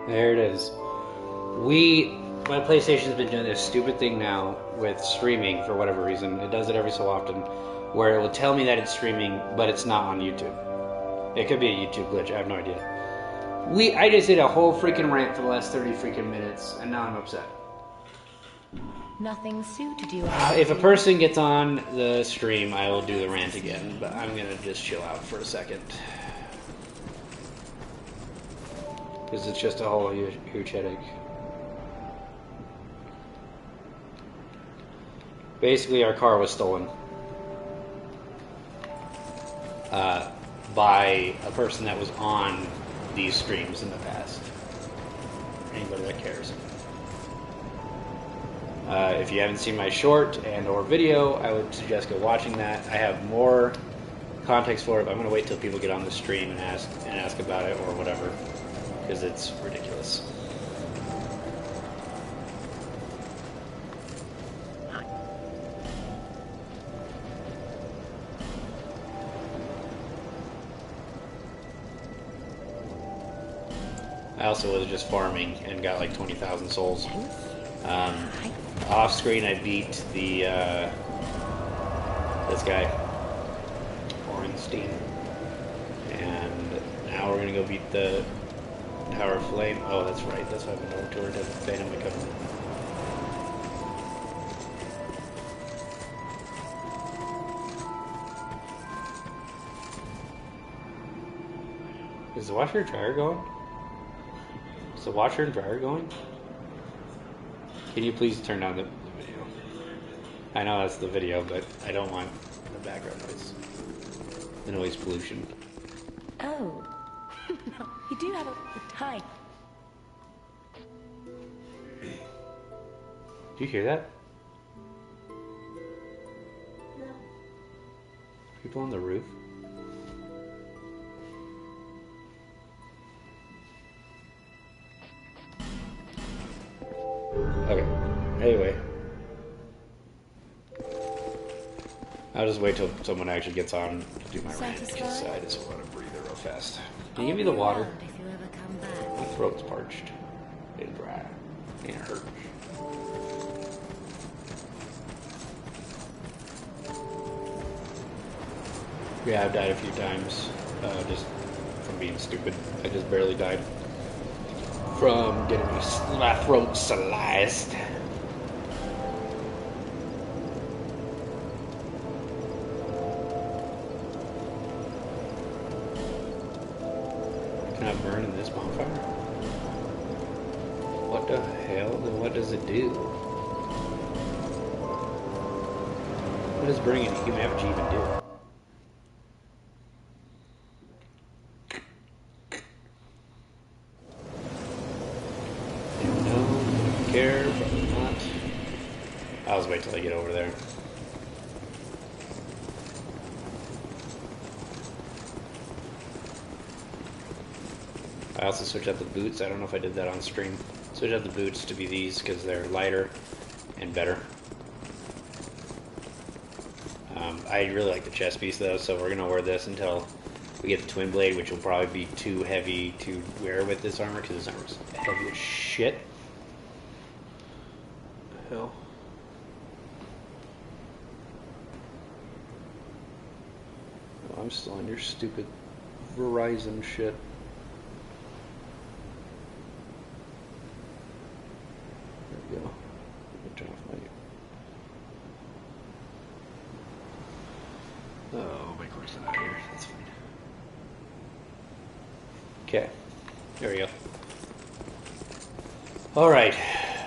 There it is. My PlayStation's been doing this stupid thing now with streaming for whatever reason. It does it every so often, where it will tell me that it's streaming, but it's not on YouTube. It could be a YouTube glitch. I have no idea. I just did a whole freaking rant for the last 30 freaking minutes, and now I'm upset. Nothing suited you. If a person gets on the stream, I will do the rant again, but I'm gonna just chill out for a second. Because it's just a whole huge headache. Basically, our car was stolen by a person that was on these streams in the past. Anybody that cares. If you haven't seen my short and or video, I would suggest go watching that. I have more context for it, but I'm going to wait till people get on the stream and ask about it or whatever, because it's ridiculous. I also was just farming and got like 20,000 souls. Off screen, I beat the this guy, Ornstein, and now we're gonna go beat the Tower of Flame. Oh, that's right. That's why I've been going toward the Phantom of Covenant. Is the washer and dryer going? Is the washer and dryer going? Can you please turn down the video? I know that's the video, but I don't want the background noise. The noise pollution. Oh. You do have a tie. Did you hear that? No. People on the roof? Okay. Anyway. I'll just wait till someone actually gets on to do my rant, because I just want to breathe it real fast. Can you give me the water? If you ever come back. My throat's parched. It's dry. And it hurts. Yeah, I've died a few times. Just from being stupid. I just barely died. From getting my throat sliced. Can I burn in this bonfire? What the hell? Then what does it do? What does burning in human effigy even do? Care, probably not. I'll just wait till I get over there. I also switched out the boots. I don't know if I did that on stream. Switch out the boots to be these because they're lighter and better. I really like the chest piece though, so we're gonna wear this until we get the twin blade, which will probably be too heavy to wear with this armor because this armor's heavy as shit. Hell. Oh, I'm still on your stupid Verizon shit. There we go. Let me turn off my... Oh, my course out of here. That's fine. Okay. There we go. Alright.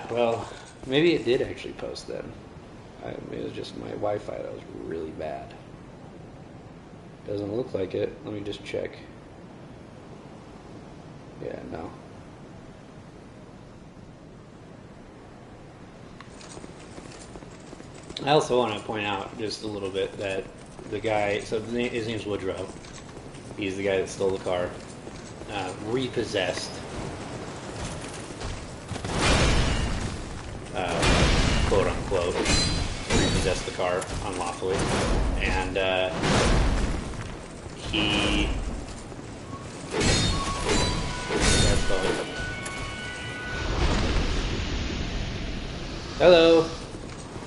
Well... maybe it did actually post then. It was just my Wi-Fi that was really bad. Doesn't look like it. Let me just check. Yeah, no. I also want to point out just a little bit that the guy, so his name's Woodrow. He's the guy that stole the car. Repossessed. Quote unquote, repossessed the car unlawfully, and he Hello.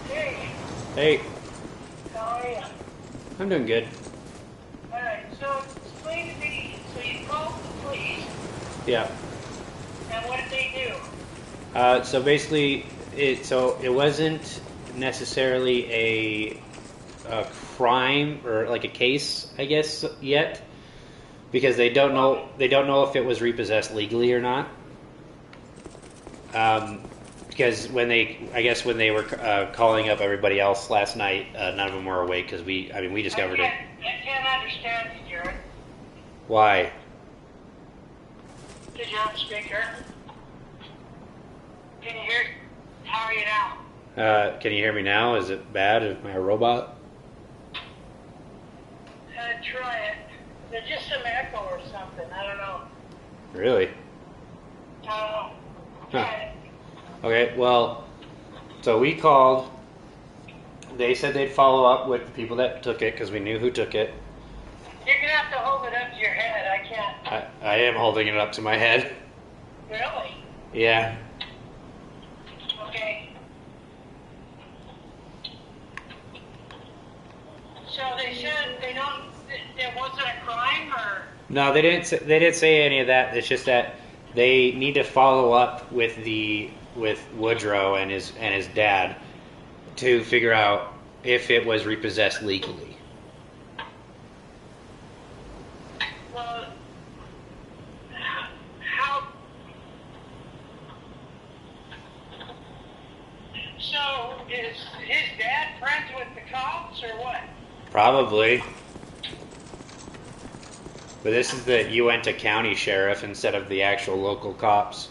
Hey, Hey. how are you? I'm doing good. Alright, so explain to me, so you called the police, Yeah. and what did they do? So basically, it wasn't necessarily a crime or like a case, I guess, yet, because they don't know if it was repossessed legally or not. Because when they were calling up everybody else last night, none of them were awake because we discovered it. I can't understand you, Jared. Why? Did you have a speaker? Can you hear? How are you now? Can you hear me now? Is it bad? Am I a robot? Try it. There's just some echo or something. I don't know. Really? I don't know. Try it. Okay, well, so we called. They said they'd follow up with the people that took it because we knew who took it. You're gonna have to hold it up to your head. I can't. I am holding it up to my head. Really? Yeah. Okay. So they said there wasn't a crime, or? No, they didn't say any of that. It's just that they need to follow up with Woodrow and his dad to figure out if it was repossessed legally. Well, how? So is his dad friends with the cops, or what? Probably. But this is the Uinta County Sheriff instead of the actual local cops.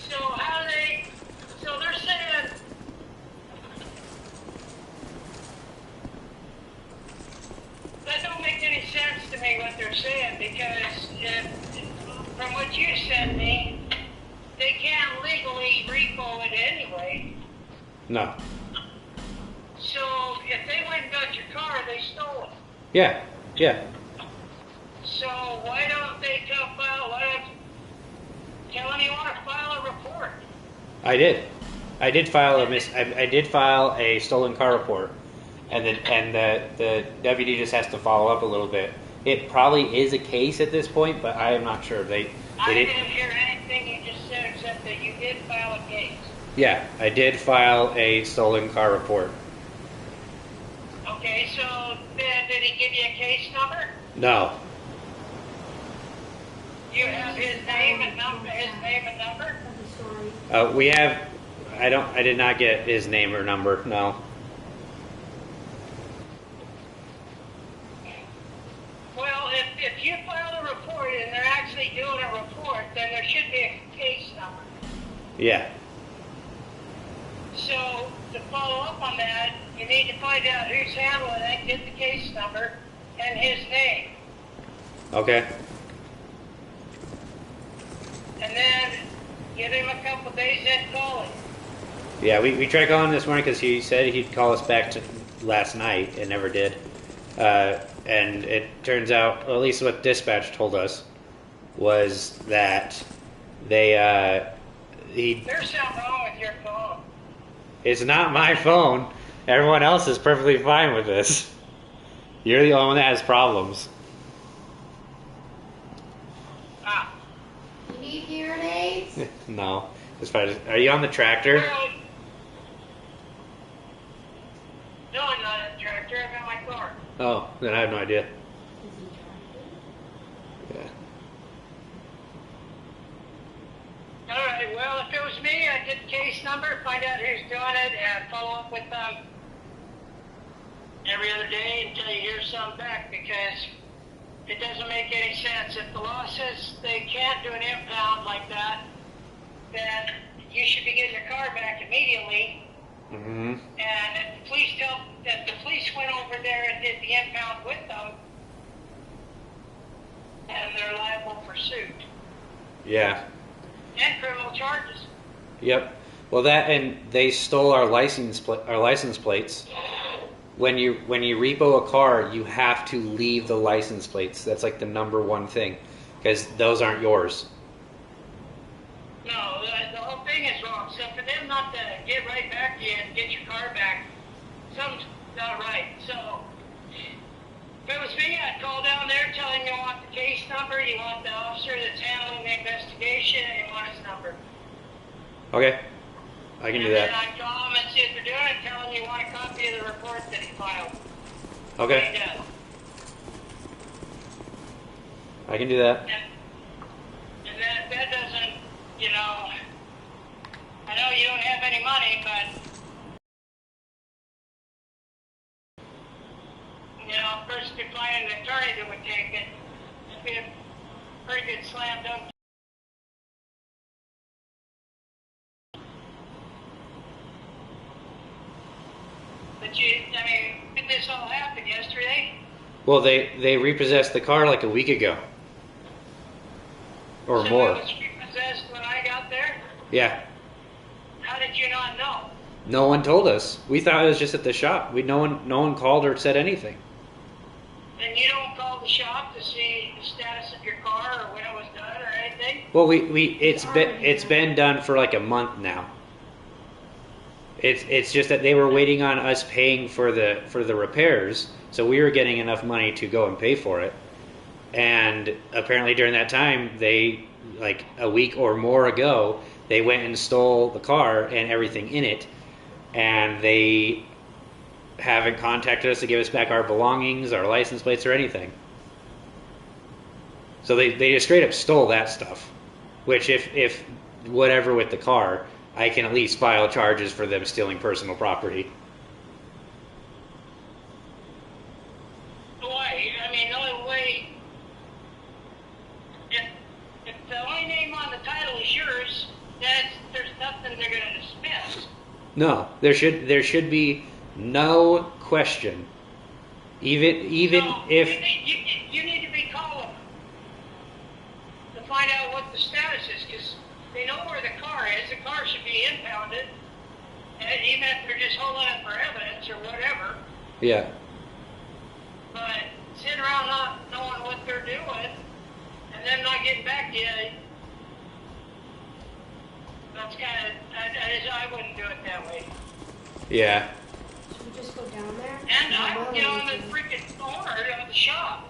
So how do they? So they're saying. That don't make any sense to me what they're saying, because from what you sent me, they can't legally repo it anyway. No. So if they went and got your car, they stole it. Yeah. Yeah. So why don't they come file? Tell them you want to file a report. I did. I did file a stolen car report, and the deputy just has to follow up a little bit. It probably is a case at this point, but I am not sure. I didn't hear anything you just said except that you did file a case. Yeah, I did file a stolen car report. Okay, so then did he give you a case number? No. You have his name and number. We have. I did not get his name or number. No. Well, if you file a report and they're actually doing a report, then there should be a case number. Yeah. So to follow up on that, you need to find out who's handling it, get the case number, and his name. Okay. And then give him a couple days and call him. Yeah, we tried calling this morning because he said he'd call us back last night and never did. And it turns out, or at least what dispatch told us, was that There's something wrong with your phone. It's not my phone. Everyone else is perfectly fine with this. You're the only one that has problems. Ah. You need hearing aids? No. Are you on the tractor? Well, no, I'm not in the tractor. I'm in my car. Oh, then I have no idea. Yeah. All right, well, if it was me, I'd get the case number, find out who's doing it, and follow up with them every other day until you hear something back, because it doesn't make any sense. If the law says they can't do an impound like that, then you should be getting your car back immediately. Mm-hmm. And if the police went over there and did the impound with them, and they're liable for suit Yeah. and criminal charges. Yep. Well, and they stole our license plates. When you repo a car, you have to leave the license plates. That's like the number one thing, because those aren't yours. No, the whole thing is wrong. So for them not to get right back to you and get your car back, something's not right. So if it was me, I'd call down there, tell him you want the case number, you want the officer that's handling the investigation, and you want his number. Okay, I can do And then that. I'd call him and see if they're doing it, tell him you want a copy of the report that he filed. Okay, And, I can do that. and then if that doesn't, you know, I know you don't have any money, but you know, first to find an attorney that would take it, it'd be a pretty good slam dunk. But did this all happen yesterday? Well, they repossessed the car like a week ago. Or So more. it was repossessed when I got there? Yeah. How did you not know? No one told us. We thought it was just at the shop. No one called or said anything. And you don't call the shop to see the status of your car or when it was done or anything? Well, it's been done for like a month now. It's just that they were waiting on us paying for the repairs, so we were getting enough money to go and pay for it. And apparently during that time, they, like a week or more ago, they went and stole the car and everything in it, and they haven't contacted us to give us back our belongings, our license plates, or anything. So they just straight up stole that stuff. Which if whatever with the car, I can at least file charges for them stealing personal property. Why? I mean, the only way, if the only name on the title is yours, then there's nothing they're going to dismiss. No, there should be no question. Even No, if you need to be called to find out what the status is, because they know where the car is. The car should be impounded, and even if they're just holding it for evidence or whatever. yeah. But sitting around not knowing what they're doing, and then not getting back to you, that's kind of, I wouldn't do it that way. Yeah. Should we just go down there? And I'm the freaking owner of the shop.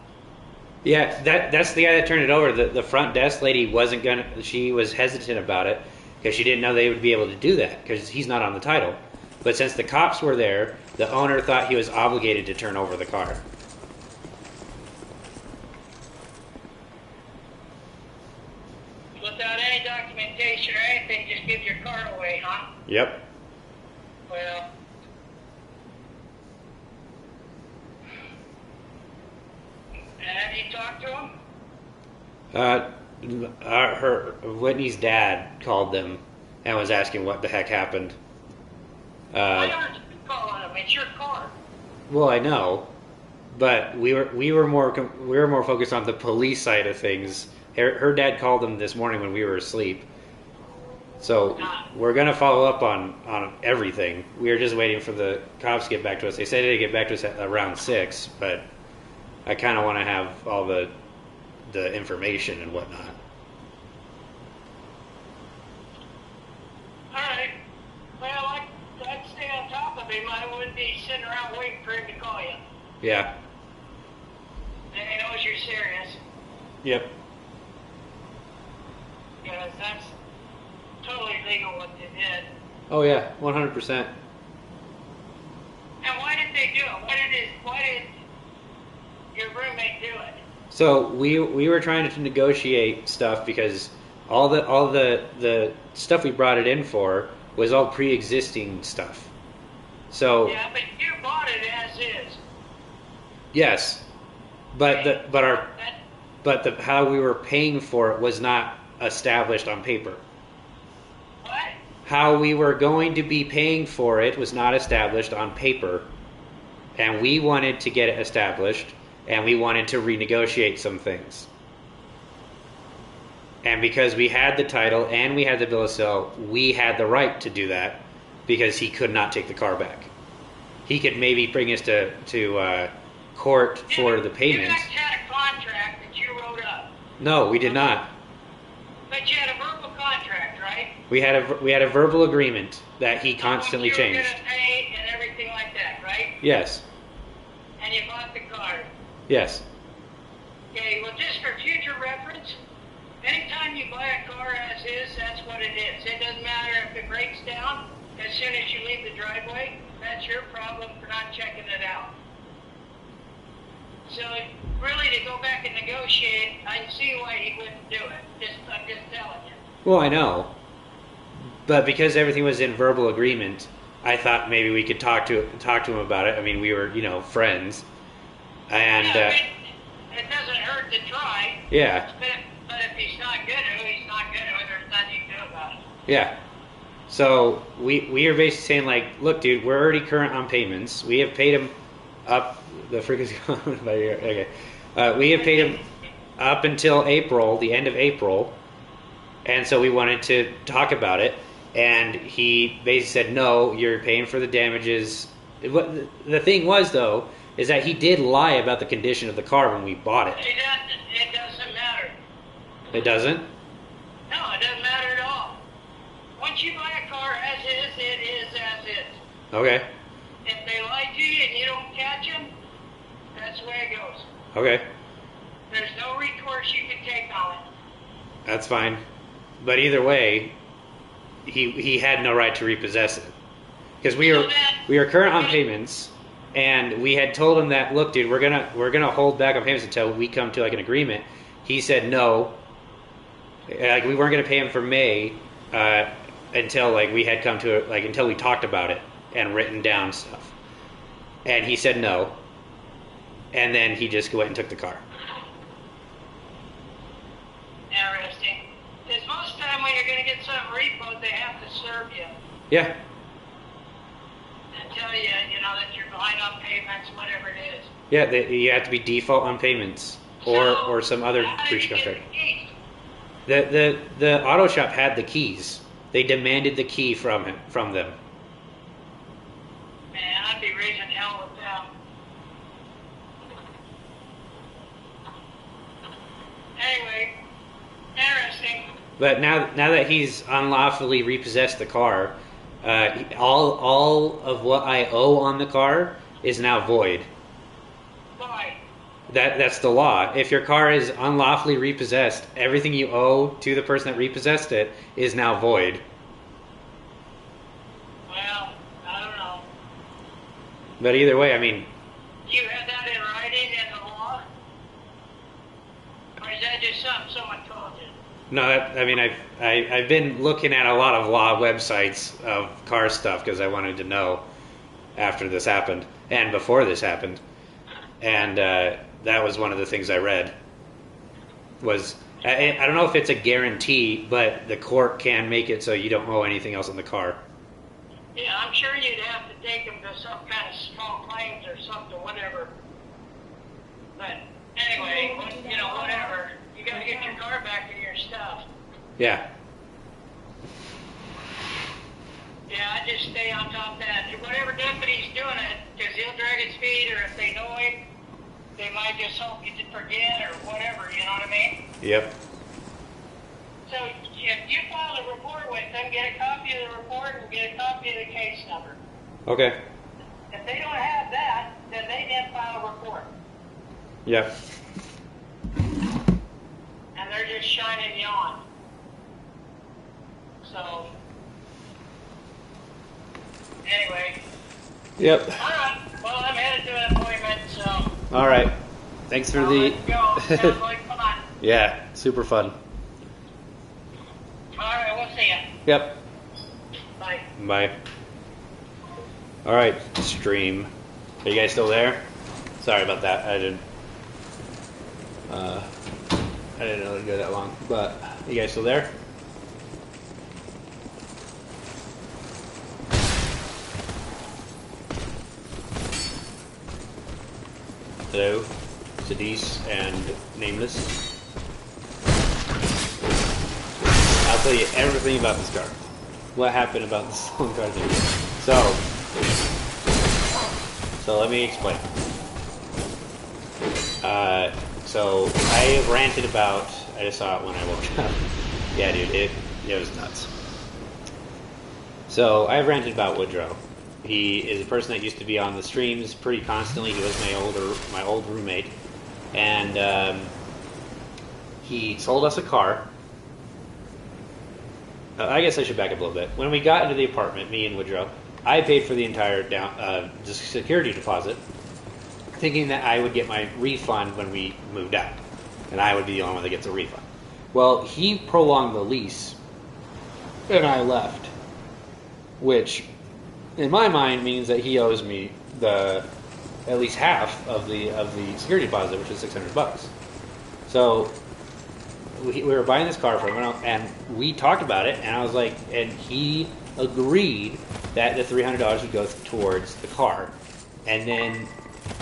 Yeah, that's the guy that turned it over. The front desk lady wasn't gonna. She was hesitant about it because she didn't know they would be able to do that because he's not on the title. But since the cops were there, the owner thought he was obligated to turn over the car. Without any documentation or anything, just give your car away, huh? Yep. Well, have you talked to him? Whitney's dad called them and was asking what the heck happened. Why aren't you calling him? It's your car. Well, I know, but we were more focused on the police side of things. Her dad called them this morning when we were asleep. So we're gonna follow up on everything. We were just waiting for the cops to get back to us. They said they'd get back to us at around 6, but I kind of want to have all the information and whatnot. All right. Well, I'd stay on top of him. I wouldn't be sitting around waiting for him to call you. Yeah. Then he knows you're serious. Yep. Because that's totally legal what they did. Oh yeah, 100%. And why did they do it? Why did your roommate do it? So we were trying to negotiate stuff because all the stuff we brought it in for was all pre-existing stuff. So Yeah, but you bought it as is. yes, but how we were paying for it was not established on paper. What? How we were going to be paying for it was not established on paper, and we wanted to get it established, and we wanted to renegotiate some things. And because we had the title and we had the bill of sale, we had the right to do that because he could not take the car back. He could maybe bring us to court for the payment. You guys had a contract that you wrote up. No, we did not. But you had a verbal contract, right? We had a verbal agreement that he constantly you were changed. going to pay and everything like that, right? Yes. And you bought the car. Yes. Okay, well, just for future reference, anytime you buy a car as is, that's what it is. It doesn't matter if it breaks down as soon as you leave the driveway. That's your problem for not checking it out. So, really, to go back and negotiate, I see why he wouldn't do it. I'm just telling you. Well, I know. But because everything was in verbal agreement, I thought maybe we could talk to him about it. I mean, we were, friends. And Yeah, it doesn't hurt to try. yeah. But if he's not good at it, he's not good at it. There's nothing you can do about it. Yeah. So we are basically saying, like, look, dude, we're already current on payments. We have paid him up. The freak is going by here. Okay. We have paid him up until April, the end of April. And so we wanted to talk about it. And he basically said, no, you're paying for the damages. The thing was, though, is that he did lie about the condition of the car when we bought it. It doesn't matter. It doesn't? No, it doesn't matter at all. Once you buy a car as is, it is as is. Okay. If they lie to you and you don't catch them, that's the way it goes. Okay. There's no recourse you can take on it. That's fine. But either way, he had no right to repossess it. Because we were current on payments, and we had told him that, look, dude, we're gonna hold back on payments until we come to like an agreement. He said no. Like, we weren't gonna pay him for May until like we had come to until we talked about it and written down stuff. And he said no. And then he just went and took the car. Interesting. Because most of the time when you're going to get something repoed, they have to serve you Yeah. and tell you, that you're behind on payments, whatever it is. Yeah, you have to be default on payments or some other breach contract. The auto shop had the keys. They demanded the key from them. Man, I'd be raising hell with them. Anyway, interesting. But now that he's unlawfully repossessed the car, all of what I owe on the car is now void. Why? That's the law. If your car is unlawfully repossessed, everything you owe to the person that repossessed it is now void. Well, I don't know. But either way, I mean, You had that in writing in the law? Or is that just something someone told you? no, I mean, I've been looking at a lot of law websites of car stuff because I wanted to know after this happened and before this happened, and that was one of the things I read. Was I don't know if it's a guarantee, but the court can make it so you don't owe anything else on the car. Yeah, I'm sure you'd have to take them to some kind of small claims or something, whatever. But anyway, whatever. You got to get your car back and your stuff. Yeah. Yeah, I just stay on top of that. Whatever deputy's doing it, because he'll drag his feet, or if they know him, they might just hope you did forget or whatever, you know what I mean? Yep. So if you file a report with them, get a copy of the report and get a copy of the case number. Okay. If they don't have that, then they didn't file a report. Yep. And they're just shining you on. So, anyway. Yep. All right. Well, I'm headed to an appointment, so. All right. Thanks for I'll the. let you go. Sounds like fun. Yeah, super fun. All right, we'll see ya. Yep. Bye. Bye. All right, stream. Are you guys still there? Sorry about that. I didn't know it'd go that long. But you guys still there? Hello, Sadis and Nameless. I'll tell you everything about this car. What happened about this long car thing. So let me explain. So I ranted about. I just saw it when I woke up. Yeah, dude, it was nuts. So I've ranted about Woodrow. He is a person that used to be on the streams pretty constantly. He was my old roommate, and he sold us a car. I guess I should back up a little bit. When we got into the apartment, me and Woodrow, I paid for the entire security deposit, thinking that I would get my refund when we moved out, and I would be the only one that gets a refund. Well, he prolonged the lease, and I left, which, in my mind, means that he owes me at least half of the security deposit, which is $600. So we were buying this car from him, and we talked about it, and I was like, and he agreed that the $300 would go towards the car, and then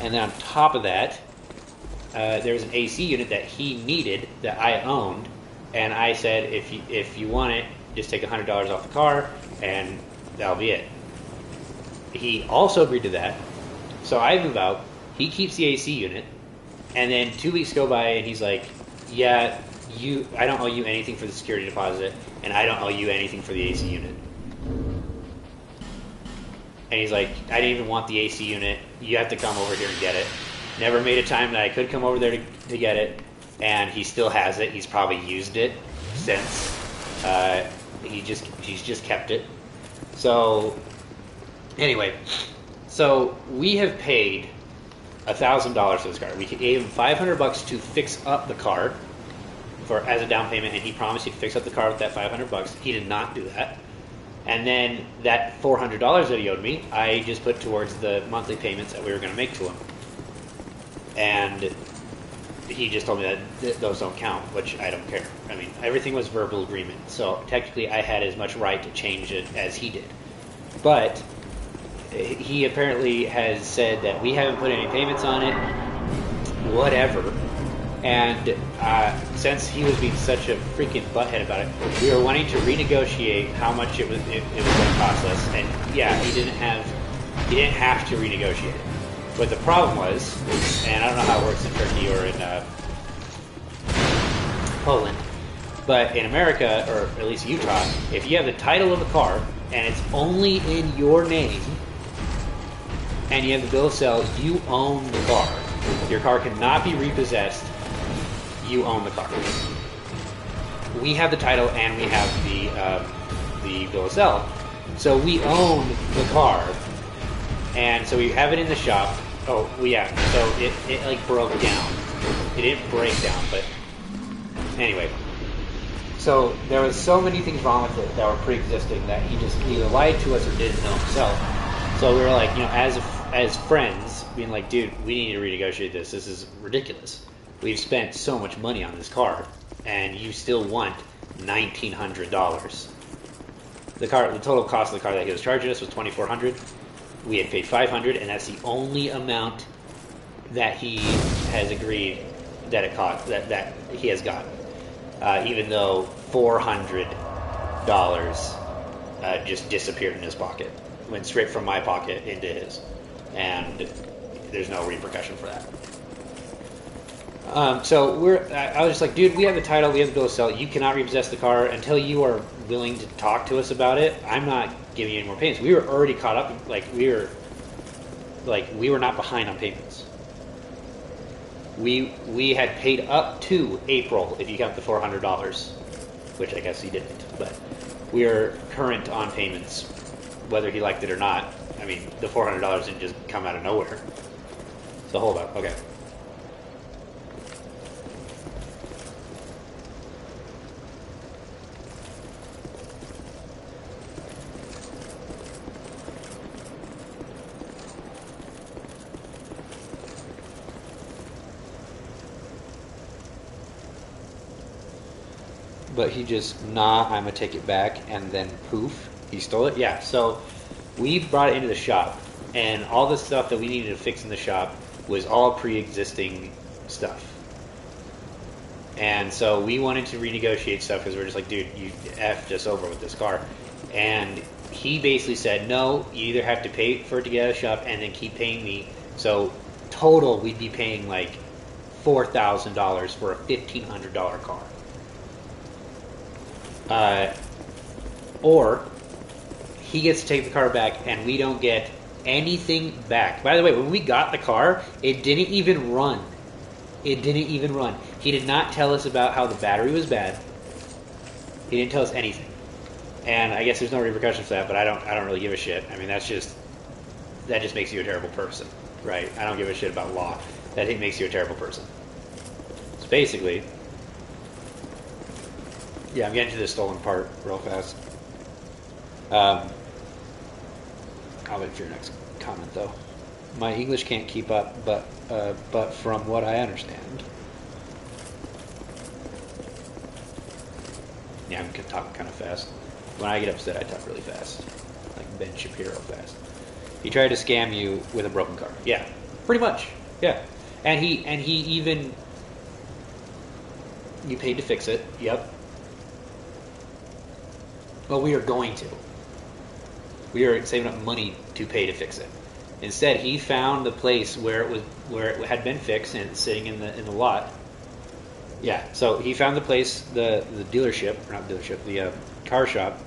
on top of that, there was an AC unit that he needed that I owned, and I said, if you want it, just take $100 off the car, and that'll be it. He also agreed to that, so I move out. He keeps the AC unit, and then 2 weeks go by, and he's like, "Yeah, I don't owe you anything for the security deposit, and I don't owe you anything for the AC unit." And he's like, "I didn't even want the AC unit. You have to come over here and get it." Never made a time that I could come over there to get it, and he still has it. He's probably used it since. He's just kept it. So anyway, so we have paid $1,000 for this car. We gave him $500 to fix up the car as a down payment, and he promised he'd fix up the car with that $500. He did not do that. And then that $400 that he owed me, I just put towards the monthly payments that we were going to make to him. And he just told me that those don't count, which I don't care. I mean, everything was verbal agreement, so technically I had as much right to change it as he did. But he apparently has said that we haven't put any payments on it, whatever. And since he was being such a freaking butthead about it, we were wanting to renegotiate how much it was going to cost us. And yeah, he didn't have to renegotiate it. But the problem was, and I don't know how it works in Turkey or in Poland, but in America, or at least Utah, if you have the title of a car and it's only in your name, and you have the bill of sale, you own the car. Your car cannot be repossessed. You own the car. We have the title and we have the bill of sale, so we own the car, and so we have it in the shop. Oh, yeah. So it like broke down. It didn't break down, but anyway. So there was so many things wrong with it that were pre-existing that he just either lied to us or didn't know himself. So we were like, as friends, being like, dude, we need to renegotiate this. This is ridiculous. We've spent so much money on this car, and you still want $1,900. The total cost of the car that he was charging us was $2,400. We had paid $500, and that's the only amount that he has agreed that it cost that he has gotten. Even though $400 just disappeared in his pocket, went straight from my pocket into his, and there's no repercussion for that. So I was just like, dude, we have the title, we have the bill of sale. You cannot repossess the car until you are willing to talk to us about it. I'm not giving you any more payments. We were already caught up. We were not behind on payments. We had paid up to April if you count the $400, which I guess he didn't. But we are current on payments, whether he liked it or not. I mean, the $400 didn't just come out of nowhere. So hold up, okay. But he just, I'm going to take it back, and then poof, he stole it? Yeah, so we brought it into the shop, and all the stuff that we needed to fix in the shop was all pre-existing stuff. And so we wanted to renegotiate stuff because we were just like, dude, you effed us over with this car. And he basically said, no, you either have to pay for it to get out of the shop and then keep paying me. So total, we'd be paying like $4,000 for a $1,500 car. Or he gets to take the car back, and we don't get anything back. By the way, when we got the car, it didn't even run. It didn't even run. He did not tell us about how the battery was bad. He didn't tell us anything. And I guess there's no repercussions for that, but I don't really give a shit. I mean, that just makes you a terrible person, right? I don't give a shit about law. That makes you a terrible person. So basically, yeah, I'm getting to this stolen part real fast. I'll wait for your next comment, though. My English can't keep up, but from what I understand, yeah, I'm talking kind of fast. When I get upset, I talk really fast, like Ben Shapiro fast. He tried to scam you with a broken car. Yeah, pretty much. Yeah, and he even, you paid to fix it. Yep. Well, we are going to. We are saving up money to pay to fix it. Instead, he found the place where it had been fixed and it's sitting in the lot. Yeah, so he found the place, the dealership, or not dealership, the car shop.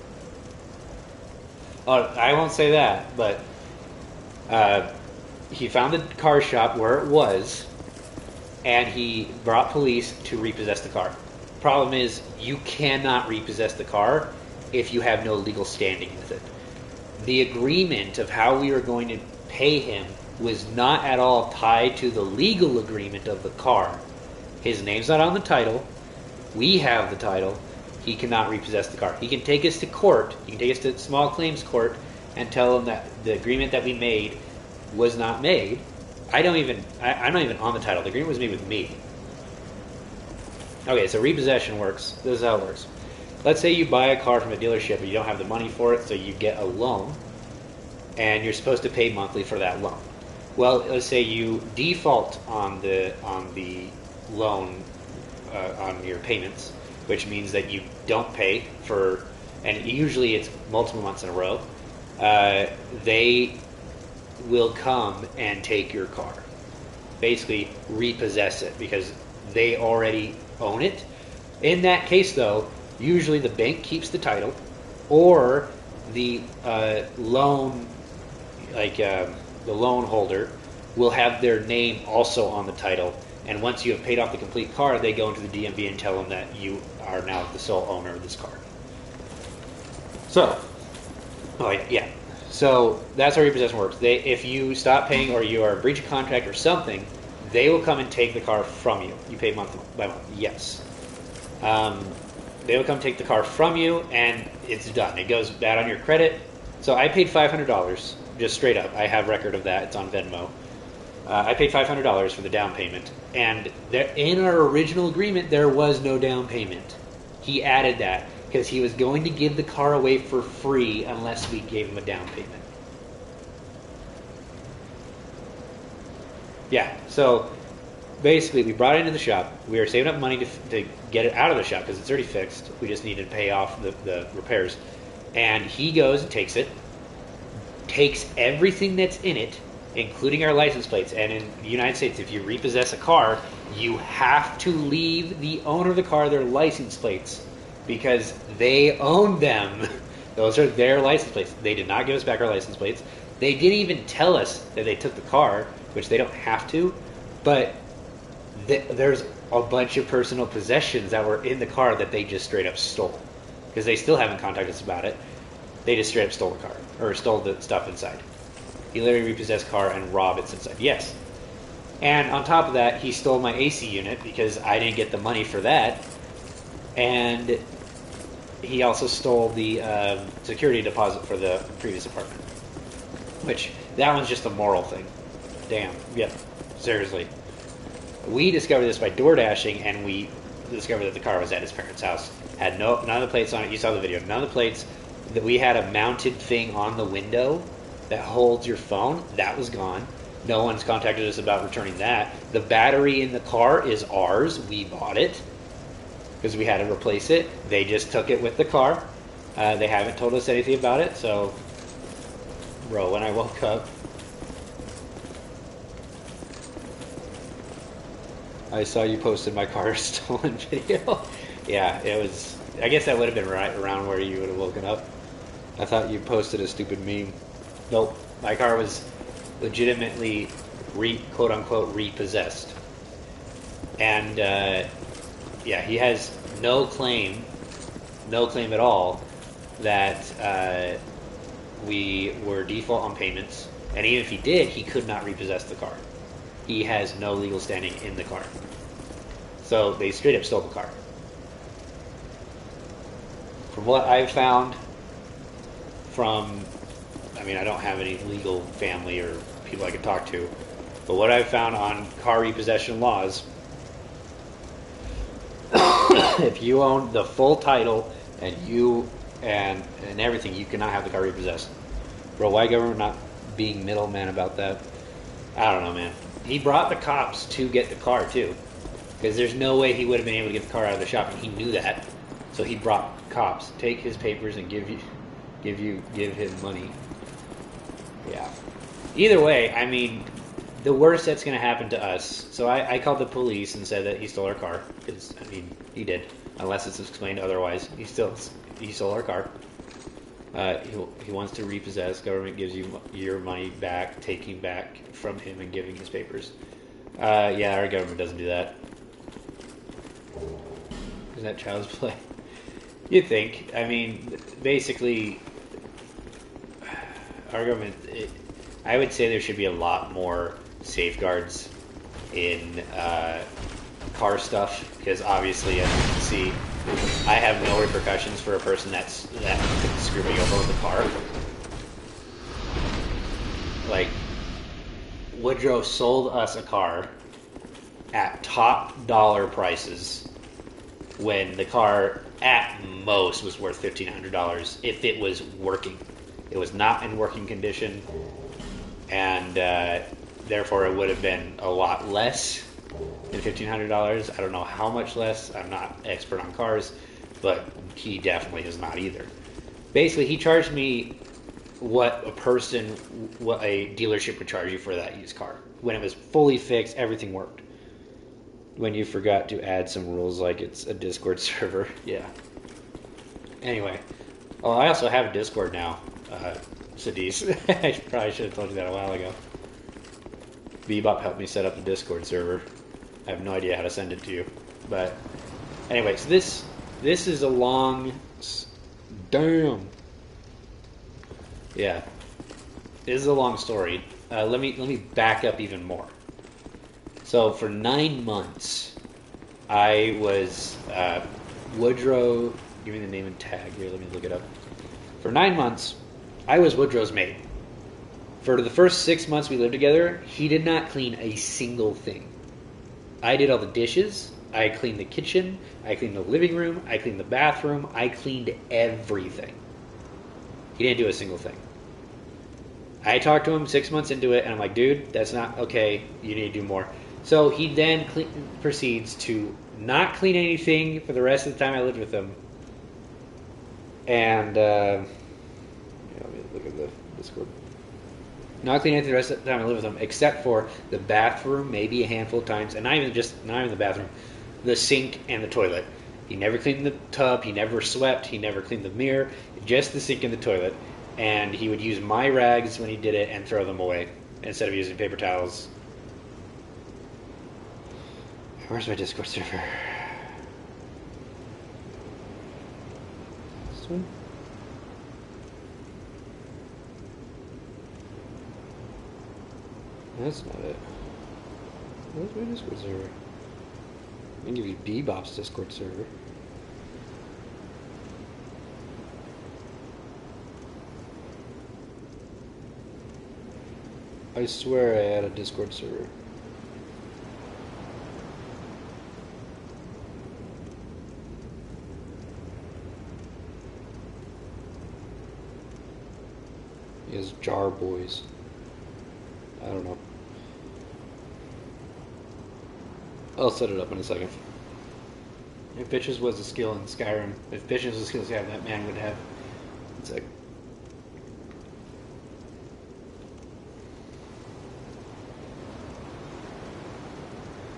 Oh, I won't say that, but he found the car shop where it was, and he brought police to repossess the car. Problem is, you cannot repossess the car if you have no legal standing with it. The agreement of how we were going to pay him was not at all tied to the legal agreement of the car. His name's not on the title. We have the title. He cannot repossess the car. He can take us to court. He can take us to small claims court and tell them that the agreement that we made was not made. I'm not even on the title. The agreement was made with me. Okay, so repossession works. This is how it works. Let's say you buy a car from a dealership and you don't have the money for it, so you get a loan, and you're supposed to pay monthly for that loan. Well, let's say you default on the loan on your payments, which means that you don't pay for, and usually it's multiple months in a row. They will come and take your car, basically repossess it because they already own it. In that case, though, usually the bank keeps the title, or the loan, the loan holder, will have their name also on the title. And once you have paid off the complete car, they go into the DMV and tell them that you are now the sole owner of this car. So, so that's how repossession works. If you stop paying or you are a breach of contract or something, they will come and take the car from you. You pay month by month. Yes. They will come take the car from you, and it's done. It goes bad on your credit. So I paid $500, just straight up. I have record of that. It's on Venmo. I paid $500 for the down payment. And in our original agreement, there was no down payment. He added that because he was going to give the car away for free unless we gave him a down payment. Yeah, so basically we brought it into the shop. We were saving up money to get it out of the shop because it's already fixed. We just needed to pay off the repairs. And he goes and takes it, takes everything that's in it, including our license plates. And in the United States, if you repossess a car, you have to leave the owner of the car their license plates because they own them. Those are their license plates. They did not give us back our license plates. They didn't even tell us that they took the car, which they don't have to, but there's a bunch of personal possessions that were in the car that they just straight up stole because they still haven't contacted us about it. They just straight up stole the car or stole the stuff inside. He literally repossessed car and robbed it inside. Yes. And on top of that, he stole my AC unit because I didn't get the money for that. And he also stole the security deposit for the previous apartment. Which, that one's just a moral thing. Damn. Yep. Seriously. We discovered this by door dashing, and we discovered that the car was at his parents' house. Had none of the plates on it. You saw the video. None of the plates. That we had a mounted thing on the window that holds your phone. That was gone. No one's contacted us about returning that. The battery in the car is ours. We bought it because we had to replace it. They just took it with the car. They haven't told us anything about it. So, bro, when I woke up, I saw you posted my car stolen video. Yeah, it was. I guess that would have been right around where you would have woken up. I thought you posted a stupid meme. Nope. My car was legitimately quote unquote repossessed. And yeah, he has no claim at all that we were default on payments. And even if he did, he could not repossess the car. He has no legal standing in the car. So they straight up stole the car. From what I've found I mean, I don't have any legal family or people I can talk to, but what I've found on car repossession laws, if you own the full title and everything, you cannot have the car repossessed. Bro, why government not being middleman about that? I don't know, man. He brought the cops to get the car too, because there's no way he would have been able to get the car out of the shop, and he knew that. So he brought cops, take his papers, and give him money. Yeah. Either way, I mean, the worst that's going to happen to us. So I called the police and said that he stole our car, because I mean, he did, unless it's explained otherwise. He stole our car. He wants to repossess. Government gives you your money back, taking back from him and giving his papers. Yeah, our government doesn't do that. Is that child's play? You'd think. I mean, basically, our government, I would say there should be a lot more safeguards in car stuff, because obviously, as you can see, I have no repercussions for a person that could screw me over with a car. Like, Woodrow sold us a car at top dollar prices when the car at most was worth $1,500 if it was working. It was not in working condition, and therefore it would have been a lot less than $1,500. I don't know how much less. I'm not expert on cars, but he definitely is not either. Basically, he charged me what a dealership would charge you for that used car. When it was fully fixed, everything worked. When you forgot to add some rules like it's a Discord server. Yeah. Anyway. Oh, I also have a Discord now. Sadis. I probably should have told you that a while ago. Bebop helped me set up the Discord server. I have no idea how to send it to you. But anyway, so this is a long... Damn. Yeah. This is a long story. Let me back up even more. So for 9 months, I was Woodrow. Give me the name and tag here. Let me look it up. For 9 months, I was Woodrow's maid. For the first 6 months we lived together, he did not clean a single thing. I did all the dishes. I cleaned the kitchen. I cleaned the living room. I cleaned the bathroom. I cleaned everything. He didn't do a single thing. I talked to him 6 months into it, and I'm like, dude, that's not okay. You need to do more. So he then proceeds to not clean anything for the rest of the time I lived with him. And, let me look at the Discord. Not clean anything the rest of the time I lived with him, except for the bathroom, maybe a handful of times, and not even the bathroom, the sink and the toilet. He never cleaned the tub, he never swept, he never cleaned the mirror, just the sink and the toilet. And he would use my rags when he did it and throw them away instead of using paper towels. Where's my Discord server? This one? That's not it. Where's my Discord server? I can give you Bebop's Discord server. I swear I had a Discord server. He has Jar Boys. I don't know. I'll set it up in a second. If bitches was a skill in Skyrim, if bitches was a skill that man would have. It's like.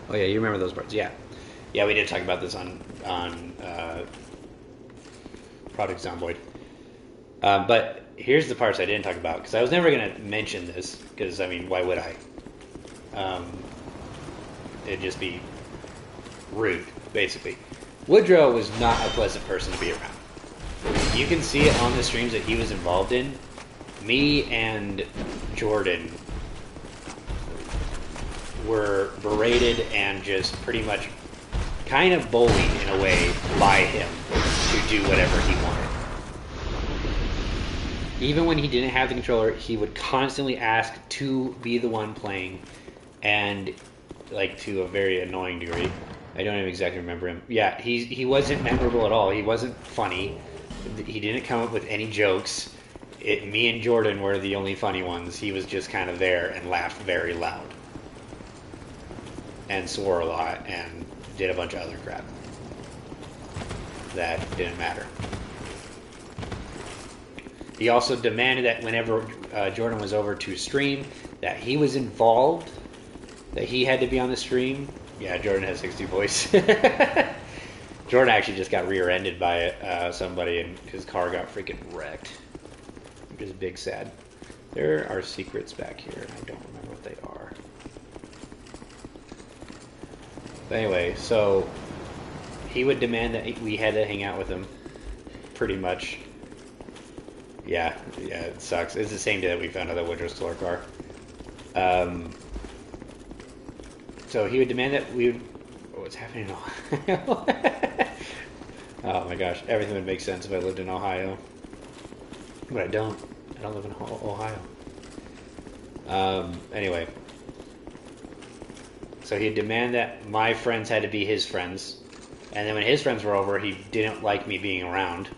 Oh yeah, you remember those parts? Yeah, yeah. We did talk about this on Project Zomboid. But here's the parts I didn't talk about, because I was never going to mention this, because, I mean, why would I? It'd just be rude, basically. Woodrow was not a pleasant person to be around. You can see it on the streams that he was involved in. Me and Jordan were berated and just pretty much kind of bullied in a way by him to do whatever he wanted. Even when he didn't have the controller, he would constantly ask to be the one playing, and like to a very annoying degree. I don't even exactly remember him. Yeah, he wasn't memorable at all. He wasn't funny. He didn't come up with any jokes. Me and Jordan were the only funny ones. He was just kind of there and laughed very loud. And swore a lot and did a bunch of other crap that didn't matter. He also demanded that whenever Jordan was over to stream, that he was involved, that he had to be on the stream. Yeah, Jordan has 60 voice. Jordan actually just got rear-ended by somebody, and his car got freaking wrecked. Which is big sad. There are secrets back here, and I don't remember what they are. But anyway, so he would demand that we had to hang out with him, pretty much. Yeah, it sucks. It's the same day that we found out that Woodrow stole our car. So he would demand that we would... What's happening in Ohio? Oh my gosh, everything would make sense if I lived in Ohio. But I don't. I don't live in Ohio. Anyway. So he'd demand that my friends had to be his friends. And then when his friends were over, he didn't like me being around.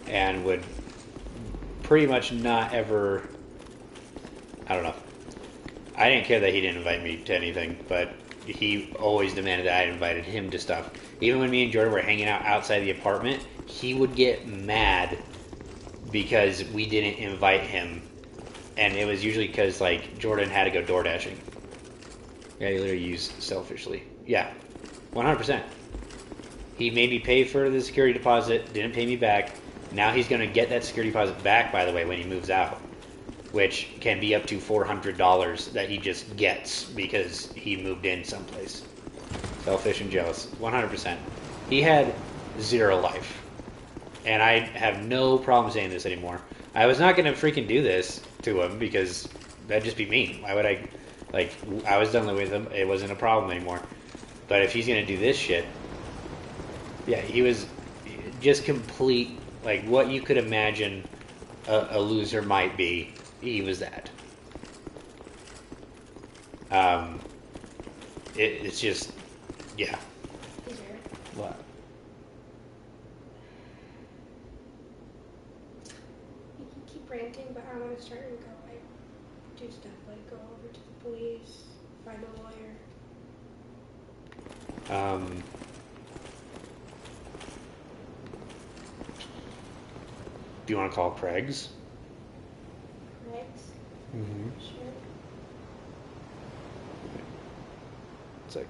And would pretty much not ever... I don't know. I didn't care that he didn't invite me to anything, but he always demanded that I invited him to stuff. Even when me and Jordan were hanging out outside the apartment, he would get mad because we didn't invite him. And it was usually because, like, Jordan had to go door dashing. Yeah, he literally used selfishly. Yeah, 100%. He made me pay for the security deposit, didn't pay me back. Now he's going to get that security deposit back, by the way, when he moves out. Which can be up to $400 that he just gets because he moved in someplace. Selfish and jealous. 100%. He had zero life. And I have no problem saying this anymore. I was not going to freaking do this to him because that'd just be mean. Why would I... Like, I was done with him. It wasn't a problem anymore. But if he's going to do this shit... Yeah, he was just complete... Like, what you could imagine a loser might be. He was that. It's just... Yeah. What? You can keep ranting, but I want to start and go, like, do stuff, like go over to the police, find a lawyer. Do you want to call Craig's? Craig's? Mm-hmm. Sure. It's like...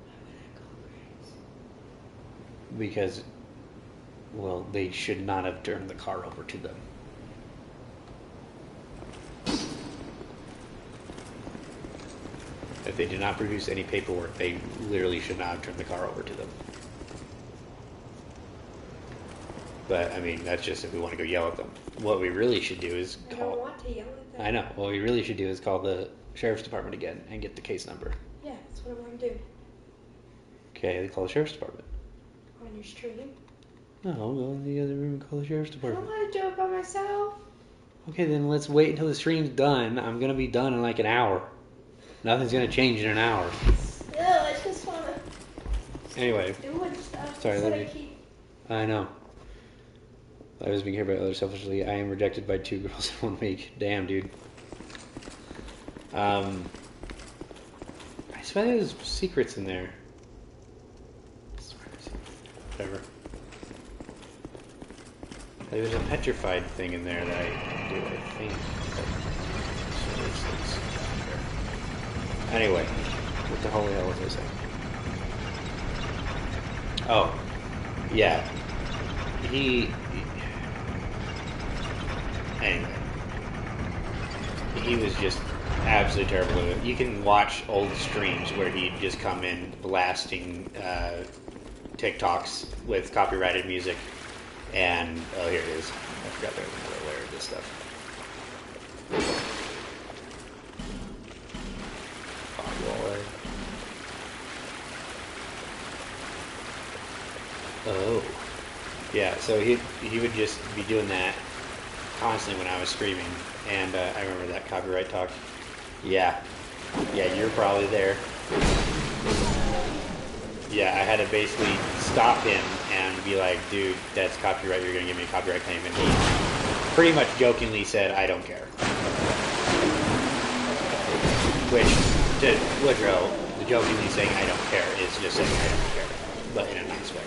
Why would I call Craig's? Because, well, they should not have turned the car over to them. If they did not produce any paperwork, they literally should not have turned the car over to them. But, I mean, that's just if we want to go yell at them. What we really should do is I call... don't want to yell at them. I know. What we really should do is call the sheriff's department again and get the case number. Yeah, that's what I want to do. Okay, they call the sheriff's department. On your stream. No, I'll go in the other room and call the sheriff's I don't department. want to do it by myself. Okay, then let's wait until the stream's done. I'm going to be done in like an hour. Nothing's going to change in an hour. Still, I just want to Anyway. doing stuff. Sorry, That's let what me... I know. I was being cared by others selfishly. I am rejected by 2 girls in 1 week. Damn, dude. I swear there's secrets in there. I swear there's secrets. Whatever. There's a petrified thing in there that I do, I think. Anyway, what the holy hell was I saying? Oh, yeah. he anyway, he was just absolutely terrible at it. You can watch old streams where he'd just come in blasting TikToks with copyrighted music, and oh, here it is. I forgot there was another layer of this stuff. Oh, yeah. So he would just be doing that constantly when I was streaming, and I remember that copyright talk. Yeah, you're probably there. Yeah, I had to basically stop him and be like, dude, that's copyright. You're gonna give me a copyright claim, and he pretty much jokingly said, I don't care. Which, to Woodrow, the jokingly saying I don't care is just saying I don't care, but in a nice way.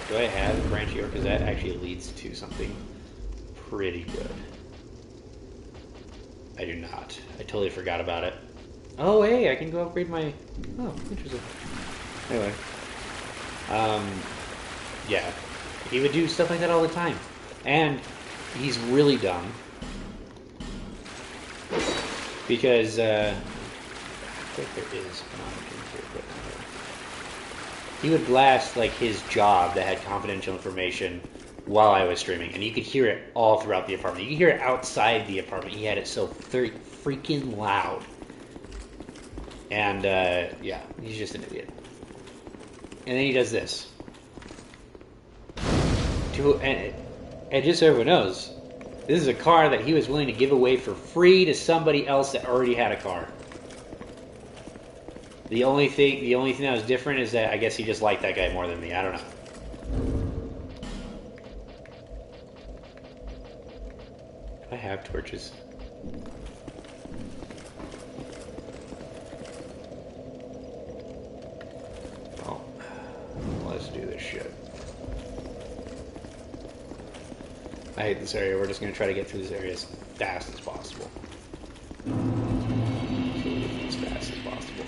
Do I have a branch here? Because that actually leads to something pretty good. I do not. I totally forgot about it. Oh, hey, I can go upgrade my... Oh, interesting. Anyway. Yeah. He would do stuff like that all the time. And he's really dumb. Because, I think there is... He would blast, like, his job that had confidential information while I was streaming. And you could hear it all throughout the apartment. You could hear it outside the apartment. He had it so freaking loud. And, yeah, he's just an idiot. And then he does this. And just so everyone knows, this is a car that he was willing to give away for free to somebody else that already had a car. The only thing that was different is that I guess he just liked that guy more than me. I don't know. I have torches. Oh, let's do this shit. I hate this area. We're just gonna try to get through this area as fast as possible. As fast as possible.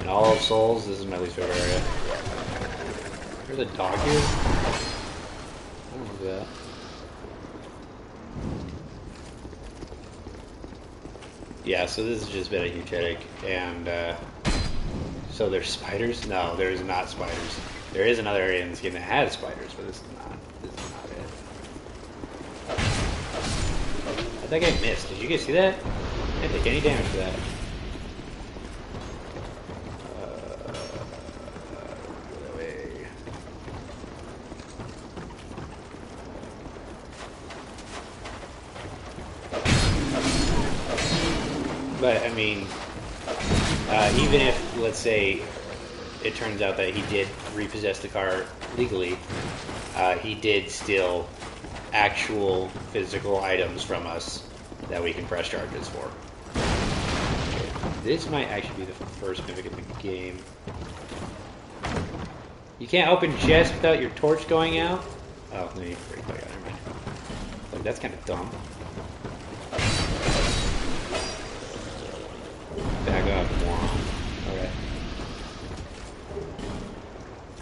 In all of Souls, this is my least favorite area. There's a dog here? I don't know that. Yeah, so this has just been a huge headache, and so there's spiders? No, there's not spiders. There is another area in this game that has spiders, but this is not it. I think I missed. Did you guys see that? I didn't take any damage for that. But, I mean, even if, let's say, it turns out that he did repossess the car legally, he did steal actual physical items from us that we can press charges for. This might actually be the first mimic in the game. You can't open chests without your torch going out? Oh, let me break that out. Never mind. Like, that's kind of dumb. Back up. Okay.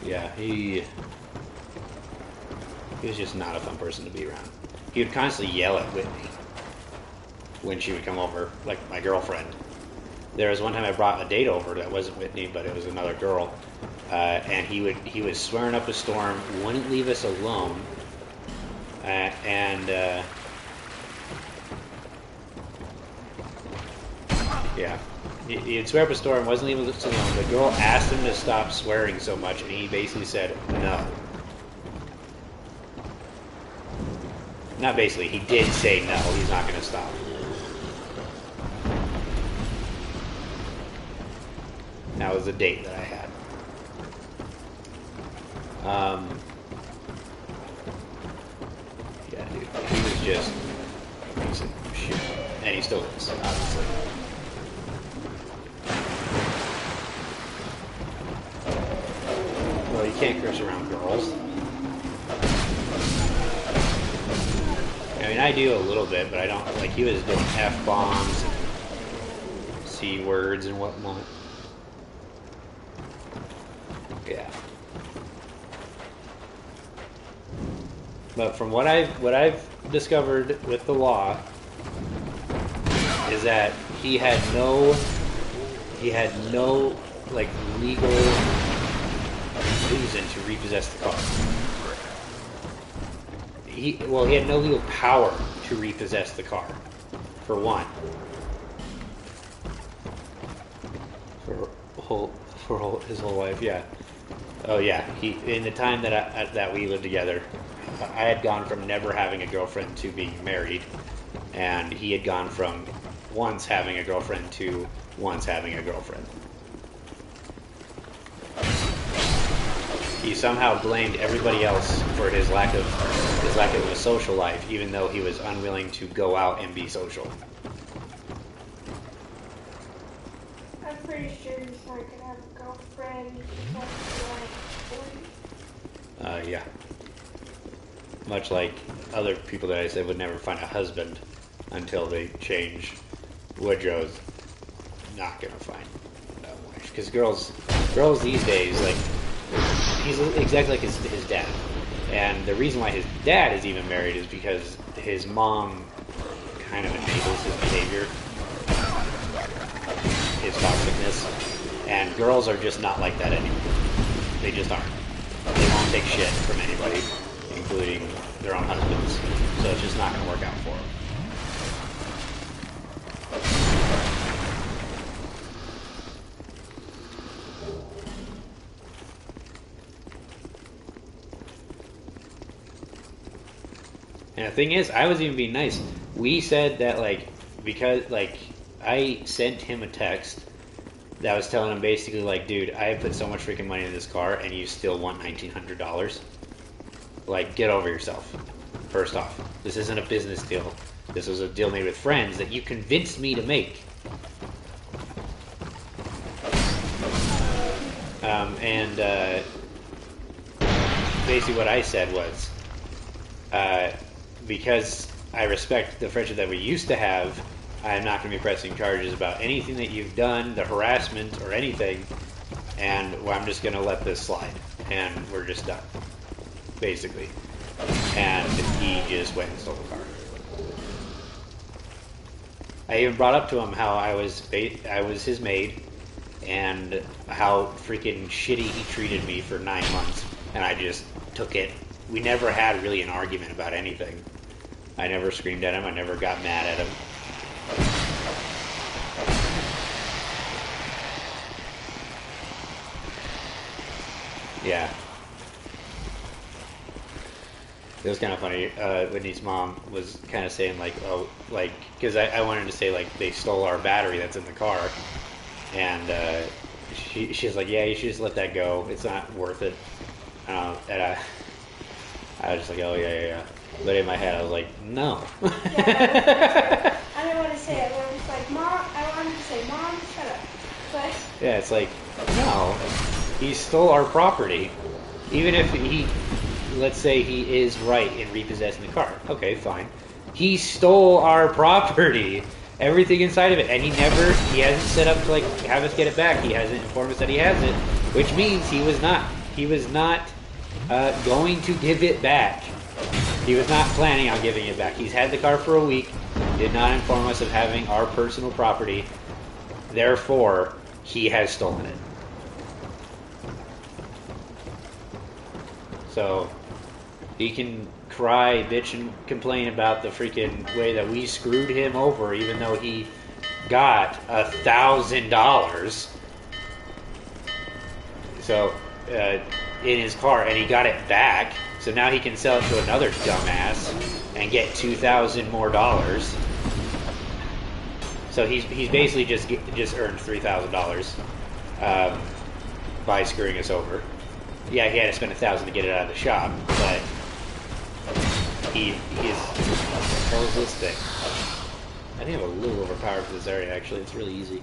Yeah, he was just not a fun person to be around. He would constantly yell at Whitney when she would come over, like my girlfriend. There was one time I brought a date over that wasn't Whitney, but it was another girl, and he was swearing up a storm, wouldn't leave us alone, yeah. He'd swear up a storm, wasn't leaving us alone. The girl asked him to stop swearing so much, and he basically said, no. Not basically, he did say no, he's not going to stop. That was a date that I had. Yeah, dude, he was just a piece of shit. And he still is, obviously. Well, you can't curse around girls. I mean, I do a little bit, but I don't, like, he was doing F-bombs and C-words and whatnot. Yeah. But from what I've discovered with the law is that he had no like legal reason to repossess the car. He had no legal power to repossess the car, for one. For his whole life, yeah. Oh yeah, in the time that we lived together, I had gone from never having a girlfriend to being married, and he had gone from once having a girlfriend to once having a girlfriend. He somehow blamed everybody else for his lack of a social life, even though he was unwilling to go out and be social. I'm pretty sure he's not gonna have a girlfriend until like 40. Yeah. Much like other people that I said would never find a husband until they change. Woodrow's not gonna find a wife, because girls these days, like, he's exactly like his dad. And the reason why his dad is even married is because his mom kind of enables his behavior, his toxicness. And girls are just not like that anymore. They just aren't. They won't take shit from anybody, including their own husbands. So it's just not going to work out for them. And the thing is, I was even being nice. We said that, like, because, like, I sent him a text that was telling him basically, like, dude, I put so much freaking money in this car, and you still want $1,900. Like, get over yourself. First off, this isn't a business deal. This was a deal made with friends that you convinced me to make. Basically what I said was, because I respect the friendship that we used to have, I'm not going to be pressing charges about anything that you've done, the harassment or anything, and I'm just going to let this slide, and we're just done, basically. And he just went and stole the car. I even brought up to him how I was his maid, and how freaking shitty he treated me for 9 months, and I just took it. We never had really an argument about anything. I never screamed at him. I never got mad at him. Yeah. It was kind of funny. Whitney's mom was kind of saying, like, oh, like, because I wanted to say, like, they stole our battery that's in the car. And she's like, yeah, you should just let that go. It's not worth it. And I was just like, oh, yeah. But in my head, I was like, no. Yeah, I didn't want to say it. I was like, Mom, I wanted to say, Mom, shut up. But Yeah, it's like, no. He stole our property. Even if let's say he is right in repossessing the car. Okay, fine. He stole our property. Everything inside of it. And he hasn't set up to, like, have us get it back. He hasn't informed us that he has it. Which means he was not going to give it back. He was not planning on giving it back. He's had the car for a week, did not inform us of having our personal property. Therefore, he has stolen it. So, he can cry, bitch, and complain about the freaking way that we screwed him over, even though he got $1,000. So, in his car, and he got it back. So now he can sell it to another dumbass and get $2,000 more. So he's basically just earned $3,000 by screwing us over. Yeah, he had to spend $1,000 to get it out of the shop, but he is. What the hell is this thing? I think I'm a little overpowered for this area. Actually, it's really easy.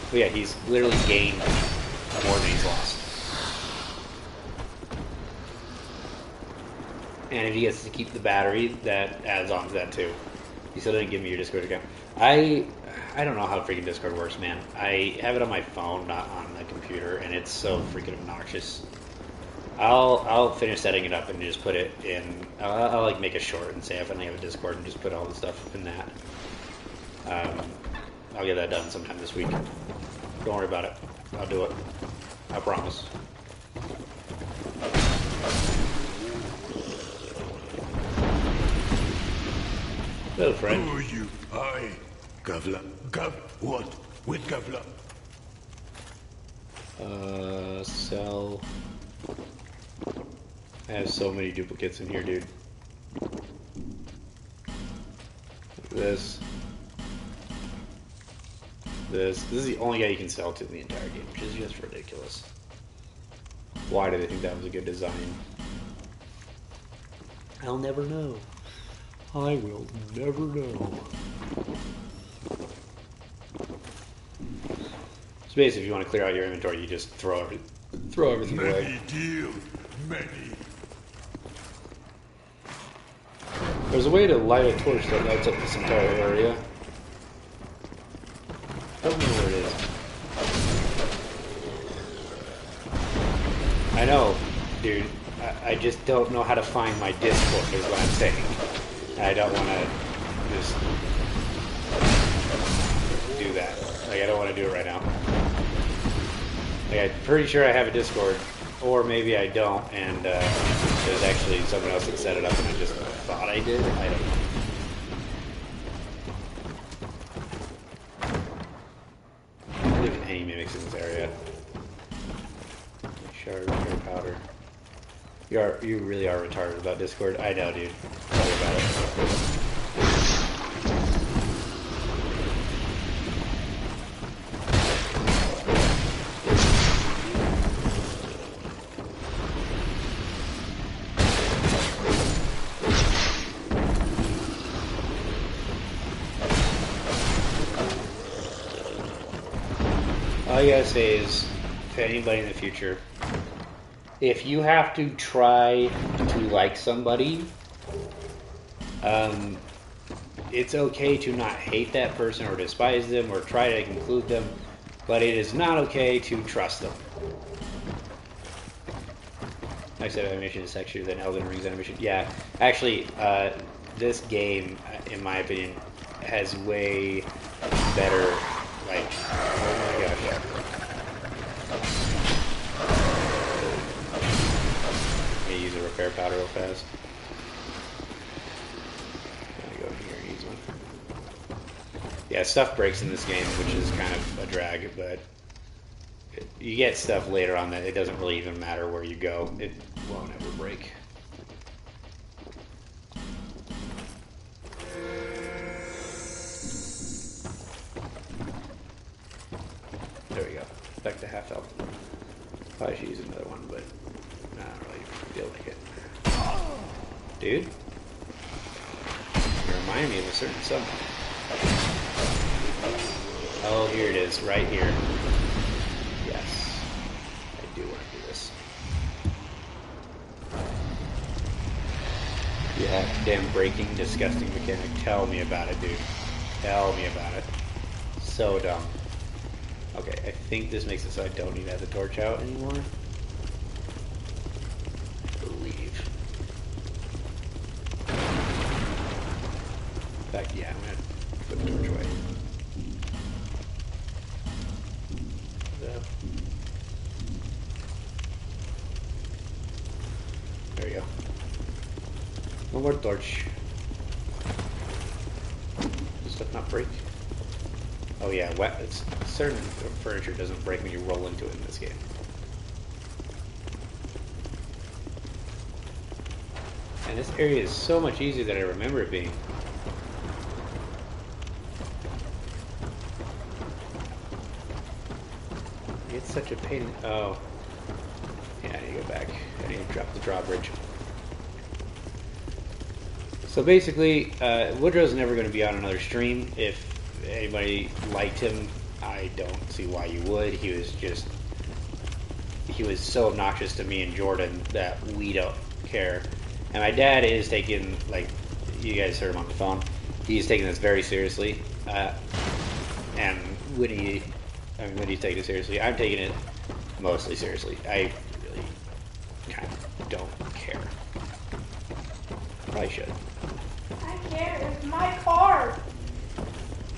But yeah, he's literally gained more than he's lost. And if he gets to keep the battery, that adds on to that too. You still didn't give me your Discord account. I don't know how freaking Discord works, man. I have it on my phone, not on the computer, and it's so freaking obnoxious. I'll finish setting it up and just put it in. I'll like make a short and say I finally have a Discord and just put all the stuff in that. I'll get that done sometime this week. Don't worry about it. I'll do it. I promise. Hello, friend. Who are you? I. Gavla. What? With Gavla? Sell. I have so many duplicates in here, dude. This. This is the only guy you can sell to in the entire game, which is just ridiculous. Why do they think that was a good design? I'll never know. I will never know. So basically, if you want to clear out your inventory, you just throw everything away. Many deal. Many. There's a way to light a torch that lights up this entire area. I don't know where it is. I know, dude. I just don't know how to find my Discord, is what I'm saying. I don't want to just do that. Like, I don't want to do it right now. Like, I'm pretty sure I have a Discord, or maybe I don't, and there's actually someone else that set it up and I just thought I did. I don't know. I don't believe any mimics in this area. Shard, repair powder. You really are retarded about Discord. I know, dude. Tell me about it. All I gotta say is, to anybody in the future, if you have to try to like somebody, it's okay to not hate that person or despise them or try to conclude them, but it is not okay to trust them. Like I said, animation is sexier than Elden Ring's animation. Yeah, actually, this game, in my opinion, has way better, like, oh my gosh. Use a repair powder real fast. Gotta go here and use one. Yeah, stuff breaks in this game, which is kind of a drag, but you get stuff later on that it doesn't really even matter where you go. It won't ever break. There we go. Back to half health. Probably should use another one, but I don't really feel like it. Dude? You remind me of a certain someone. Oh, here it is. Right here. Yes. I do want to do this. Yeah, damn breaking, disgusting mechanic. Tell me about it, dude. Tell me about it. So dumb. Okay, I think this makes it so I don't need to have the torch out anymore. I believe. In fact, yeah, I'm gonna put the torch away. There we go. One more torch. Does stuff not break? Oh yeah, certain furniture doesn't break when you roll into it in this game. And this area is so much easier than I remember it being. It's such a pain. Oh. Yeah, I need to go back. I need to drop the drawbridge. So basically, Woodrow's never going to be on another stream. If anybody liked him I don't see why you would. He was so obnoxious to me and Jordan that we don't care. And my dad is taking, like, you guys heard him on the phone, he's taking this very seriously. And Whitney's taking it seriously. I'm taking it mostly seriously. I really kind of don't care. Probably should. I care. It's my car.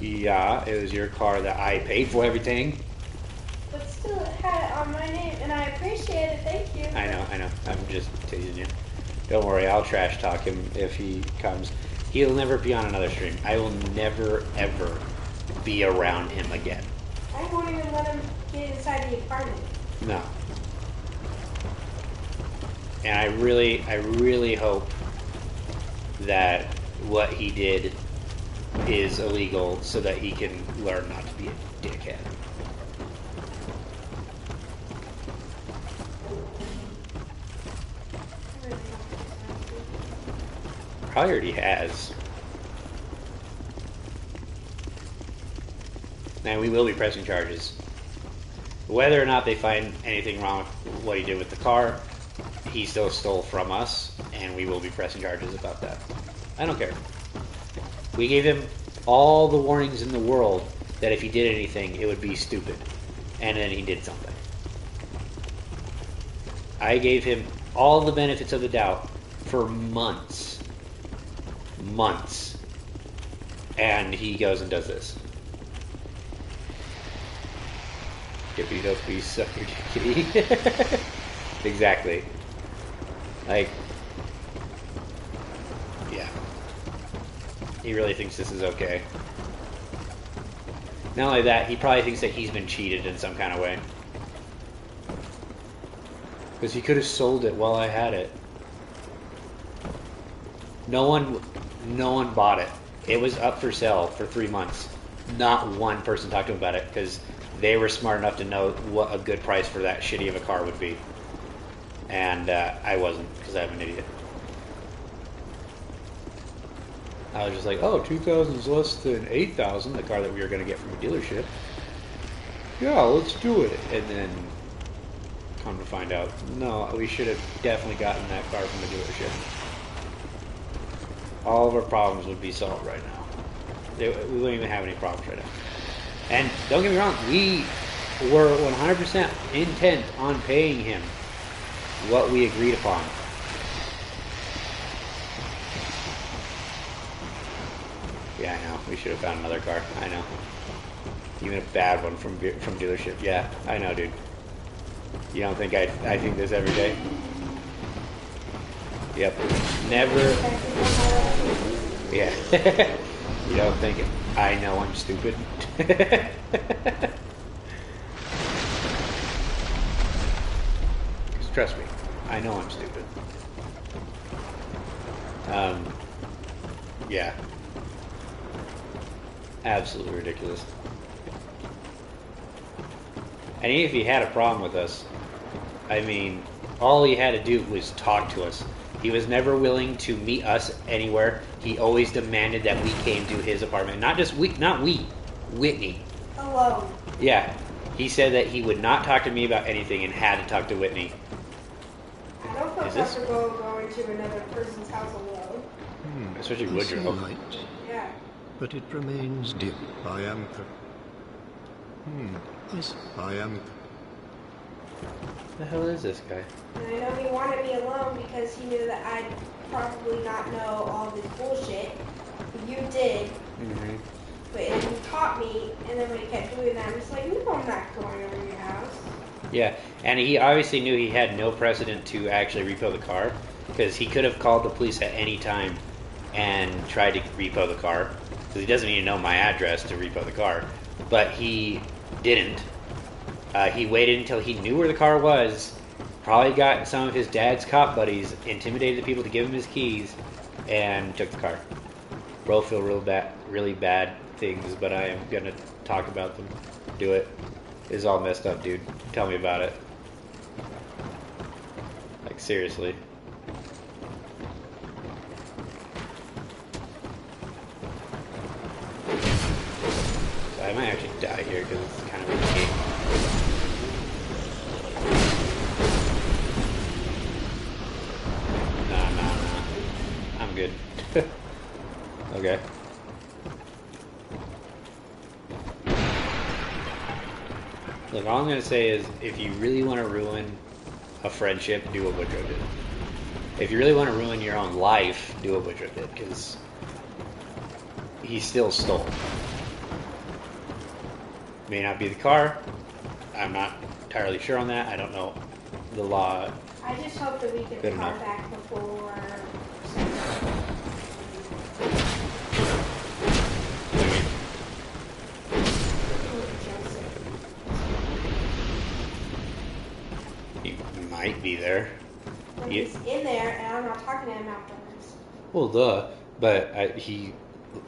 Yeah, it was your car that I paid for everything. But still, it had it on my name, and I appreciate it. Thank you. I know. I'm just teasing you. Don't worry, I'll trash talk him if he comes. He'll never be on another stream. I will never, ever be around him again. I won't even let him get inside the apartment. No. And I really hope that what he did is illegal so that he can learn not to be a dickhead. Probably already has. And we will be pressing charges. Whether or not they find anything wrong with what he did with the car, he still stole from us, and we will be pressing charges about that. I don't care. We gave him all the warnings in the world that if he did anything, it would be stupid. And then he did something. I gave him all the benefits of the doubt for months. Months. And he goes and does this. Yippee dopey sucker dickety. Exactly. Like, yeah. He really thinks this is okay. Not only that, he probably thinks that he's been cheated in some kind of way. Because he could have sold it while I had it. No one bought it. It was up for sale for 3 months. Not one person talked to him about it because they were smart enough to know what a good price for that shitty of a car would be. And I wasn't, because I'm an idiot. I was just like, oh, 2,000 is less than 8,000, the car that we were going to get from a dealership. Yeah, let's do it. And then come to find out, no, we should have definitely gotten that car from the dealership. All of our problems would be solved right now. We wouldn't even have any problems right now. And don't get me wrong, we were 100% intent on paying him what we agreed upon. Yeah, I know. We should have found another car. I know. Even a bad one from dealership. Yeah, I know, dude. You don't think I think this every day? Yep. Never. Yeah. You don't think it. I know I'm stupid. Trust me, I know I'm stupid. Yeah. Absolutely ridiculous. And even if he had a problem with us, I mean, all he had to do was talk to us. He was never willing to meet us anywhere. He always demanded that we came to his apartment. Not we, Whitney. Alone. Yeah. He said that he would not talk to me about anything and had to talk to Whitney. I don't feel comfortable going to another person's house alone. Especially I see Woodrow. light, Yeah. but it remains dim. I am. Yes, I am. The hell is this guy? And I know he wanted me alone because he knew that I'd probably not know all this bullshit. But you did. Mm-hmm. But and he taught me, and then when he kept doing that, I'm just like, no, I'm not going over your house. Yeah, and he obviously knew he had no precedent to actually repo the car, because he could have called the police at any time and tried to repo the car, because he doesn't even know my address to repo the car, but he didn't. He waited until he knew where the car was, probably got some of his dad's cop buddies, intimidated the people to give him his keys, and took the car. Both feel really bad things, but I am going to talk about them. Do it. It's all messed up, dude. Tell me about it. Like, seriously. So I I might actually die here because it's kind of risky. Nah. I'm good. Okay. Look, all I'm going to say is, if you really want to ruin a friendship, do what Woodrow did. If you really want to ruin your own life, do what Woodrow did, because he still stole. May not be the car. I'm not entirely sure on that. I don't know the law. I just hope that we get Good the car enough. back before. He might be there. When he's in there, and I'm not talking to him afterwards. Well, duh. But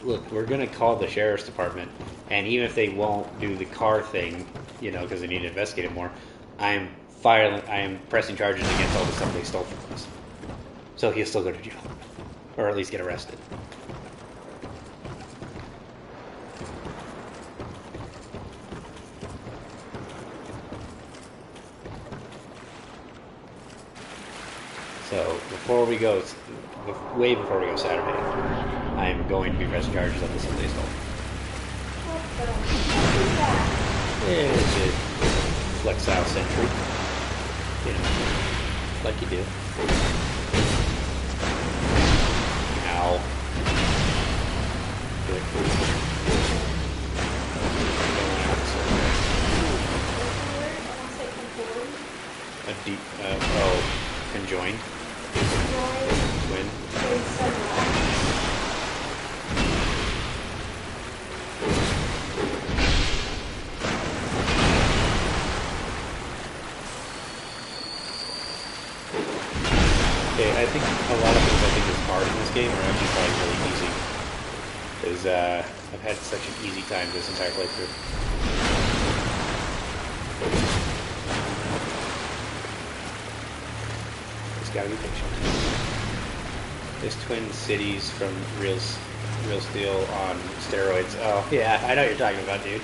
look, we're gonna call the sheriff's department, and even if they won't do the car thing, you know, because they need to investigate it more, I am pressing charges against all the stuff they stole from us. So he'll still go to jail, or at least get arrested. So way before we go Saturday, I'm going to be pressing charges on the stuff they stole. Yeah, it's a flex out century. You know, like you do. Ow. Good. Conjoined. Twin. Okay, I think a lot of things I think is hard in this game are actually probably really easy. Because I've had such an easy time this entire playthrough. Just gotta be patient. This Twin Cities from Real Steel on steroids. Oh, yeah, I know what you're talking about, dude.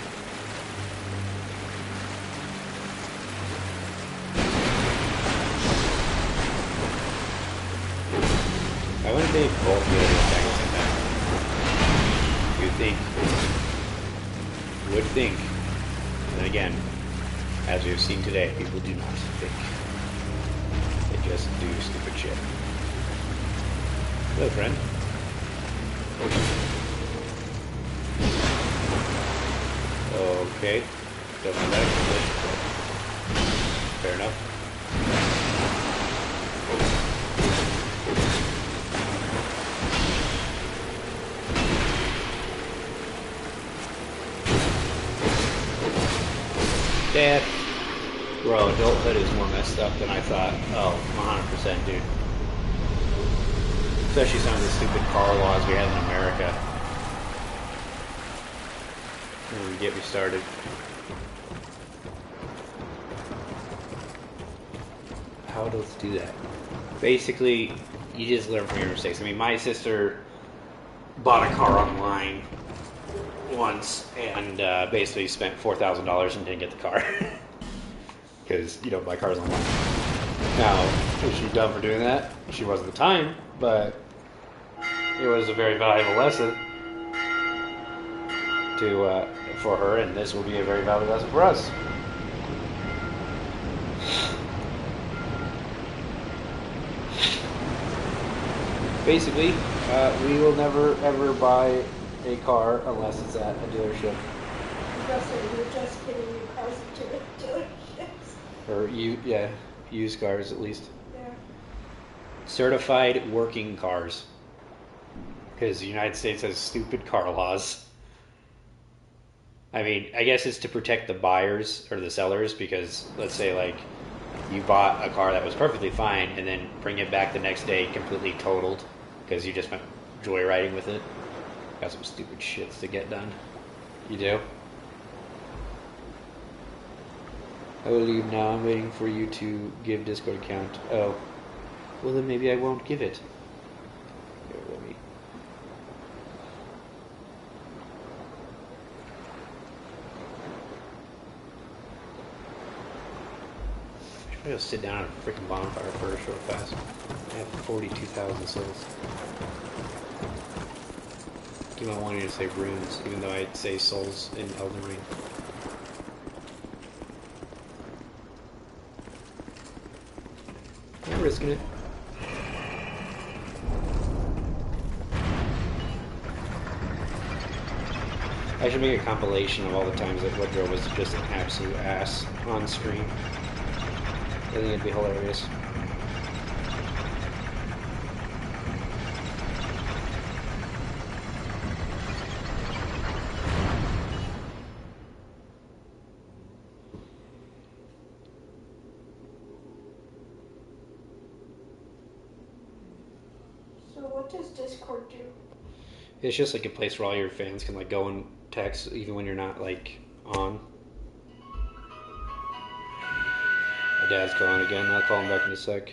I wonder if they both get an attack at the same time. Would think. And again, as we've seen today, people do not think. They just do stupid shit. Hello, friend. Okay. Don't mind that. Fair enough. Dad. Bro, adulthood is more messed up than I thought. Oh, 100%, dude. Especially some of the stupid car laws we have in America. Don't even get me started. How adults do that? Basically, you just learn from your mistakes. I mean, my sister bought a car online once and basically spent $4,000 and didn't get the car. Because you don't buy cars online. Now, is she dumb for doing that? She was at the time, but it was a very valuable lesson for her, and this will be a very valuable lesson for us. Basically, we will never ever buy a car unless it's at a dealership. You're just getting new cars at dealerships. Or used cars at least. Yeah. Certified working cars. Because the United States has stupid car laws. I mean, I guess it's to protect the buyers or the sellers, because let's say like you bought a car that was perfectly fine and then bring it back the next day completely totaled because you just went joyriding with it. Got some stupid shits to get done. You do? I will leave now. I'm waiting for you to give Discord account. Oh. Well, then maybe I won't give it. Here, let me... I'm gonna sit down at a freaking bonfire first real fast. I have 42,000 souls. Keep on wanting to say runes, even though I'd say souls in Elden Ring. I'm risking it. I should make a compilation of all the times that Woodrow was just an absolute ass on screen. I think it'd be hilarious. So what does Discord do? It's just like a place where all your fans can like go and text even when you're not like on. My dad's calling again. I'll call him back in a sec.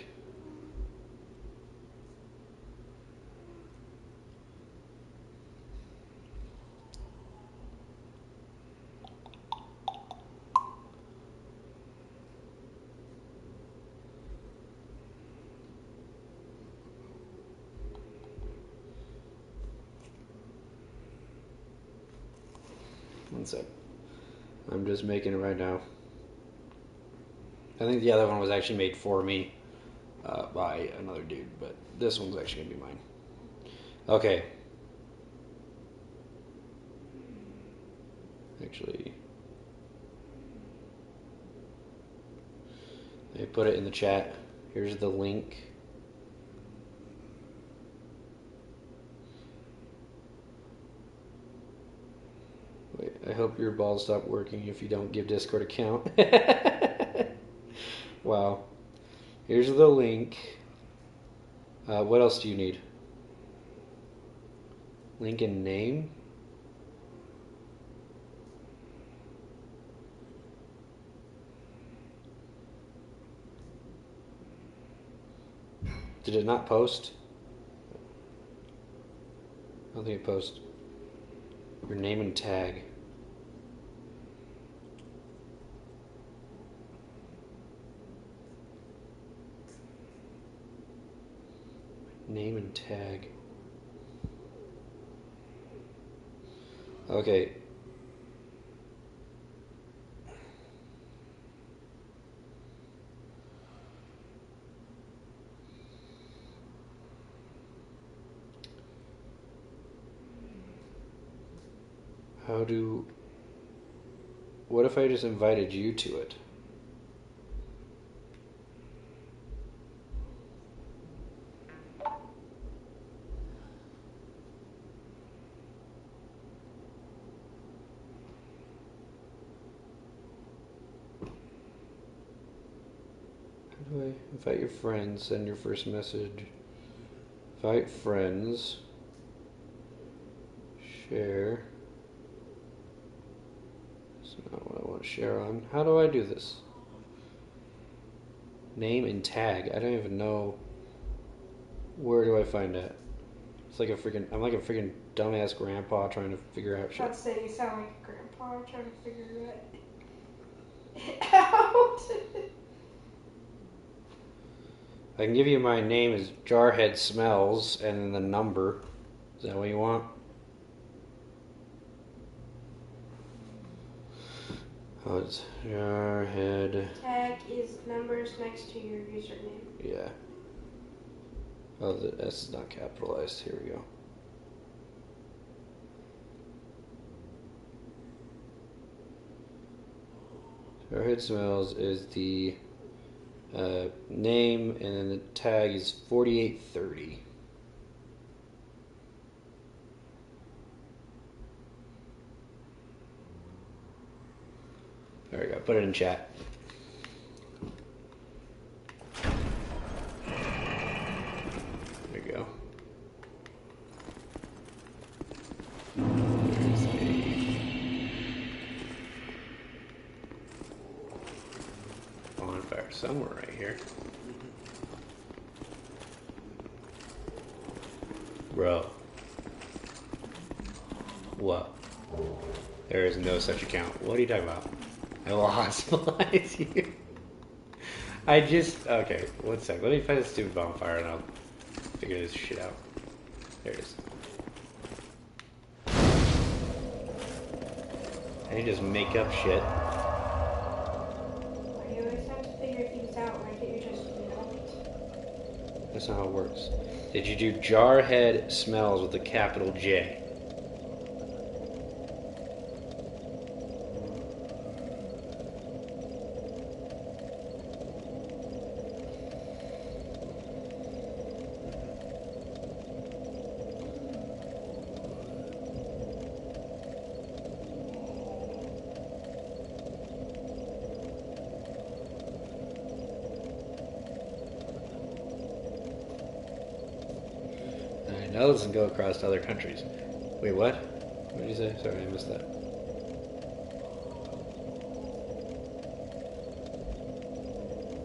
One sec. I'm just making it right now. I think the other one was actually made for me by another dude, but this one's actually going to be mine. Okay. Actually, let me put it in the chat. Here's the link. Wait, I hope your balls stop working if you don't give Discord a count. Wow. Here's the link. What else do you need? Link and name? Did it not post? I don't think it posted. Your name and tag. Name and tag. Okay. What if I just invited you to it? How do I invite your friends? Send your first message. Invite friends. Share. That's not what I want to share on. How do I do this? Name and tag. I don't even know. Where do I find that? It's like I'm like a freaking dumbass grandpa trying to figure out shit. I'd say you sound like a grandpa trying to figure it out. I can give you my name is Jarhead Smells and then the number. Is that what you want? Oh, it's Jarhead. Tag is numbers next to your username. Yeah. Oh, the S is not capitalized. Here we go. Jarhead Smells is the name, and then the tag is 4830. There we go. Put it in chat. There you go. There's a bonfire somewhere right here. Bro. What? There is no such account. What are you talking about? I will hospitalize you. I just... Okay, one sec. Let me find this stupid bonfire and I'll figure this shit out. There it is. I can just make up shit. You always have to figure things out. Why can't you just know it? That's not how it works. Did you do Jarhead Smells with a capital J? Now doesn't go across to other countries. Wait, what? What did you say? Sorry, I missed that.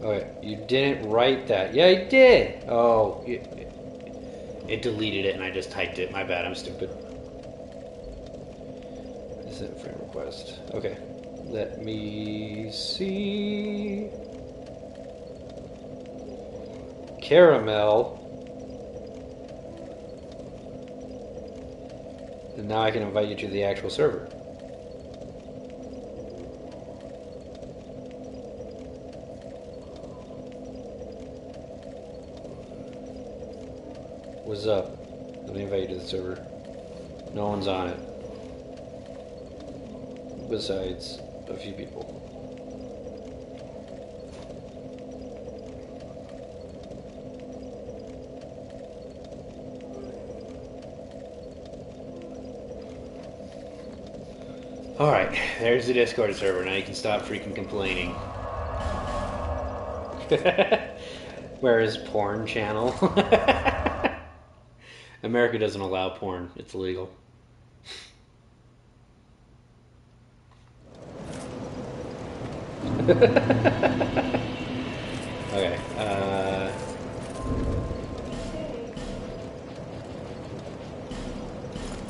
Okay, you didn't write that. Yeah, I did! Oh, it deleted it and I just typed it. My bad, I'm stupid. Is it friend request? Okay, let me see. Caramel. And now I can invite you to the actual server. What's up? Let me invite you to the server. No one's on it. Besides a few people. Alright, there's the Discord server. Now you can stop freaking complaining. Where is porn channel? America doesn't allow porn. It's illegal. Okay,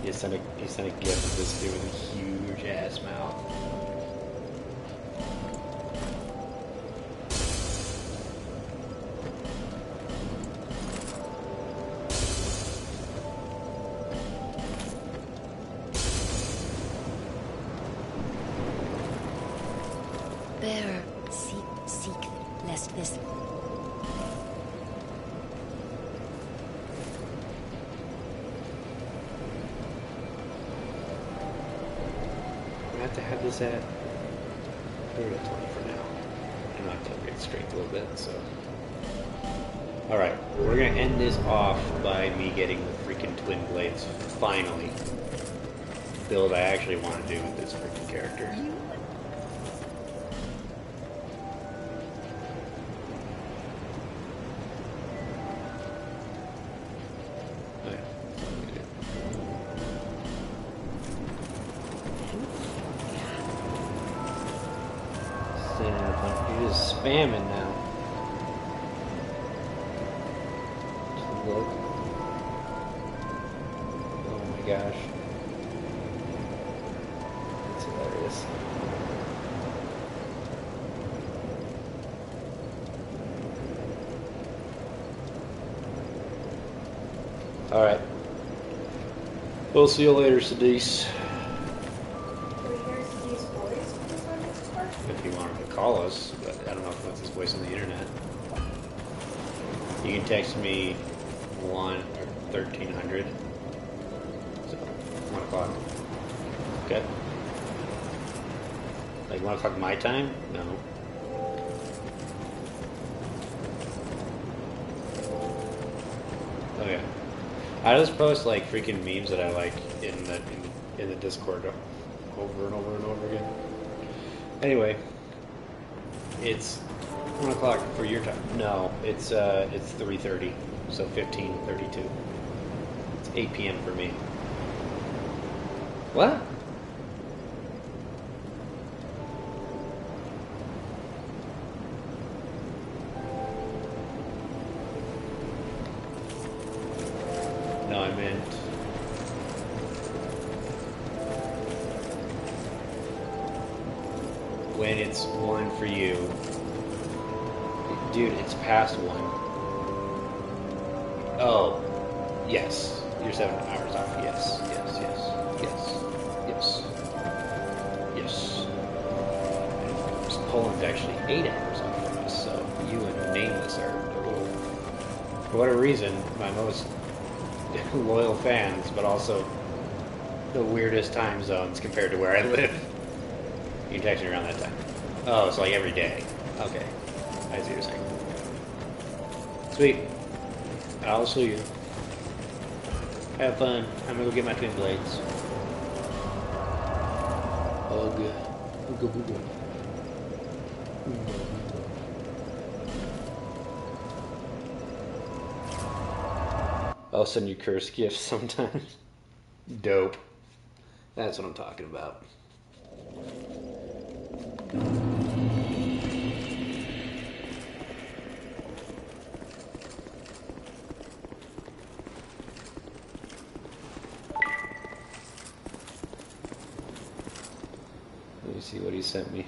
he sent a gift of this dude with a huge ass mouth. Bearer, seek, lest this. We have to have this at 30 to 20 for now. I'm not to upgrade strength a little bit, so. Alright, we're gonna end this off by me getting the freaking twin blades finally. Build I actually want to do with this freaking character. You're just spamming now. Just look. Oh my gosh. That's hilarious. Alright. We'll see you later, Sadice. If you wanted to call us, but I don't know if that's his voice on the internet. You can text me 1 or 1300. So 1 o'clock. Okay. Like 1 o'clock my time? No. Oh yeah. I just post like freaking memes that I like in the Discord over and over and over again. Anyway, it's 1 o'clock for your time. No, it's 3:30, so 15:32. It's 8 p.m. for me. What? No, I meant. When it's 1 for you, Dude, it's past 1. Oh, yes. You're 7 hours off. Yes, yes, yes, yes, yes, yes. Poland's actually 8 hours off from us, so you and Nameless are a little... For whatever reason, my most loyal fans, but also the weirdest time zones compared to where I live. You text me around that time. Oh, it's like every day. Okay. I see what you're saying. Sweet. I'll see you. Have fun. I'm gonna go get my twin blades. Oh, good. Ooga booga. I'll send you cursed gifts sometimes. Dope. That's what I'm talking about. Let me see what he sent me.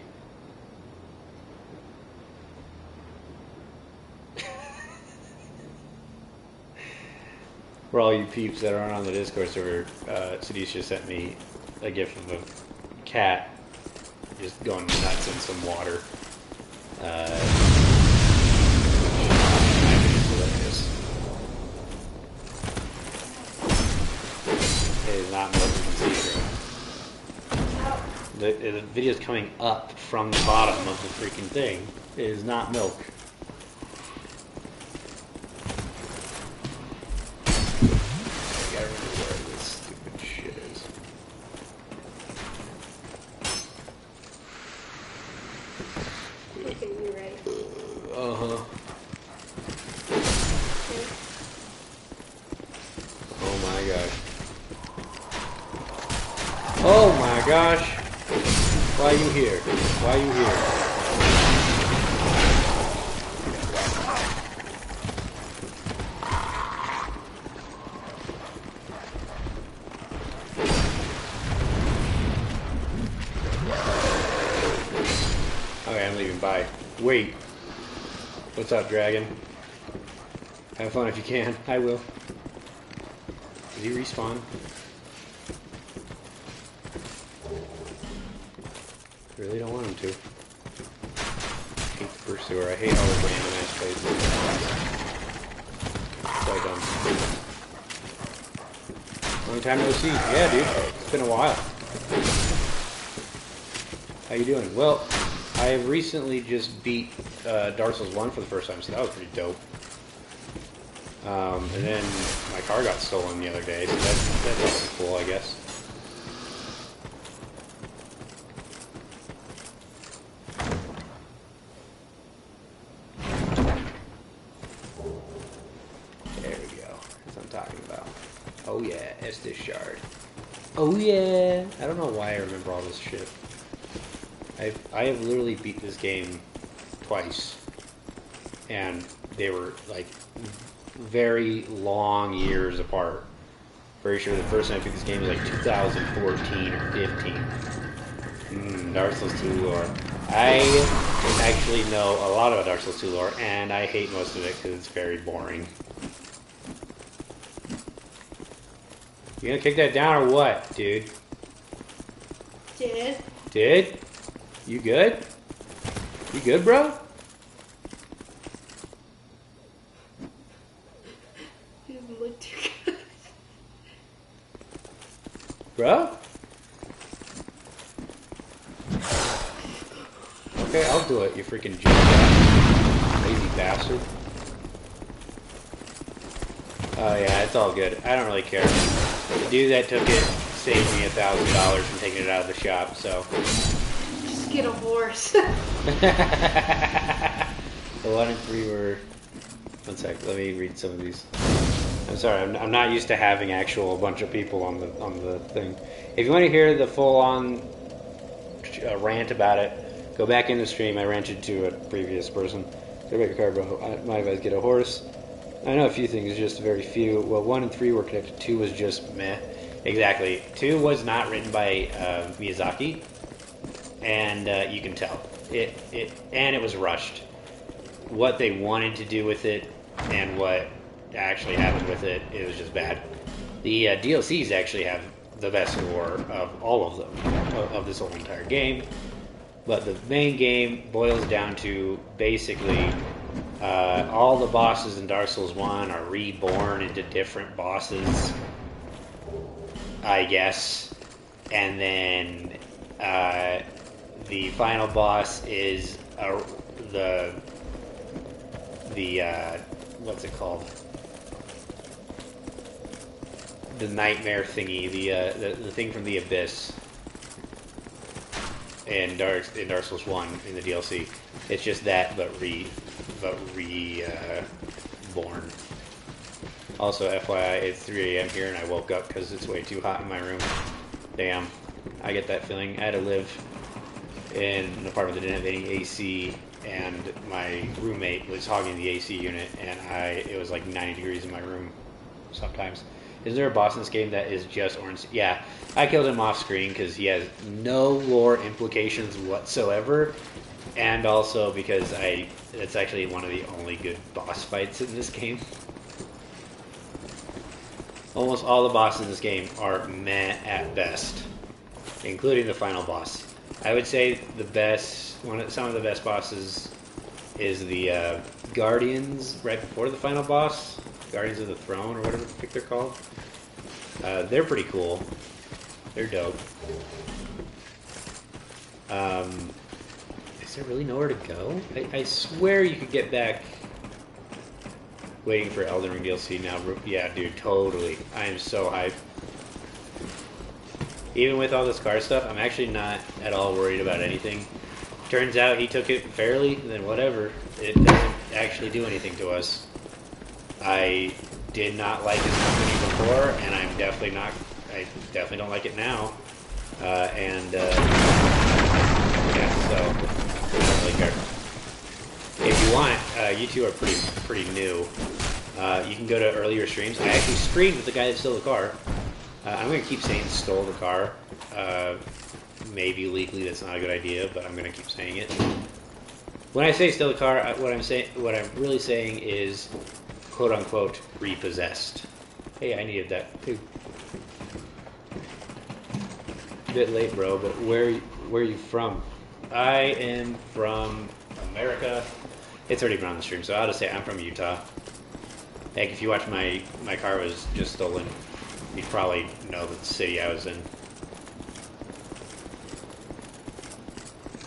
For all you peeps that aren't on the Discord server, Sidisha sent me a gif of a cat just going nuts in some water. It is not milk, you can see through. The video's coming up from the bottom of the freaking thing. It is not milk. I gotta remember where this stupid shit is. Okay, you're right. Uh-huh. Oh my gosh. Oh my gosh. Why are you here? Why are you here? Okay, I'm leaving. Bye. Wait. What's up, dragon? Have fun if you can. I will. Did he respawn? Really don't want him to. I hate the pursuer. I hate all the random ass places. Quite dumb. Long time no see. Yeah, dude. It's been a while. How you doing? Well, I have recently just beat Dark Souls 1 for the first time, so that was pretty dope. And then my car got stolen the other day, so that's cool, I guess. There we go. That's what I'm talking about. Oh yeah, Estes Shard. Oh yeah! I don't know why I remember all this shit. I have literally beat this game twice, and they were like very long years apart. Pretty sure the first time I beat this game was like 2014 or 15. Dark Souls 2 lore. I actually know a lot about Dark Souls 2 lore, and I hate most of it because it's very boring. You gonna kick that down or what, dude? Did? Did? You good? You good, bro? He doesn't look too good. Bro? Okay, I'll do it, you freaking jackass. Lazy bastard. Oh yeah, it's all good. I don't really care. The dude that took it saved me $1,000 from taking it out of the shop, so. Just get a horse. The 1 and 3 were... One sec, let me read some of these. I'm sorry, I'm not used to having actual bunch of people on the thing. If you want to hear the full-on rant about it, go back in the stream. I ranted to a previous person. Go back your car, bro. My advice: get a horse. I know a few things, just very few. Well, 1 and 3 were connected. 2 was just meh. Exactly. 2 was not written by Miyazaki, and you can tell. And it was rushed. what they wanted to do with it and what actually happened with it, it was just bad. The DLCs actually have the best lore of all of them, of this whole entire game. But the main game boils down to basically all the bosses in Dark Souls 1 are reborn into different bosses, I guess. And then the final boss is the what's it called? The nightmare thingy, the thing from the abyss in Dark Souls 1 in the DLC. It's just that, but reborn. Also, FYI, it's 3 a.m. here, and I woke up because it's way too hot in my room. Damn, I get that feeling. I had to live in an apartment that didn't have any AC, and my roommate was hogging the AC unit, and it was like 90 degrees in my room sometimes. Is there a boss in this game that is just orange? Yeah, I killed him off screen because he has no lore implications whatsoever, and also because it's actually one of the only good boss fights in this game. Almost all the bosses in this game are meh at best, including the final boss. I would say some of the best bosses is the Guardians right before the final boss. Guardians of the Throne, or whatever the fuck they're called. They're pretty cool. They're dope. Is there really nowhere to go? I swear you could get back. Waiting for Elden Ring DLC now. Yeah, dude, totally. I am so hyped. Even with all this car stuff, I'm actually not at all worried about anything. Turns out he took it fairly, then whatever. It doesn't actually do anything to us. I did not like his company before, and I definitely don't like it now. Yeah, so I don't really care. If you want, you two are pretty new. You can go to earlier streams. I actually streamed with the guy that stole the car. I'm going to keep saying stole the car. Maybe legally that's not a good idea, but I'm going to keep saying it. When I say stole the car, what I'm really saying is quote unquote repossessed. Hey, I needed that too. Bit late, bro, but where are you from? I am from America. It's already been on the stream, so I'll just say I'm from Utah. Heck, if you watch my car was just stolen, you'd probably know the city I was in.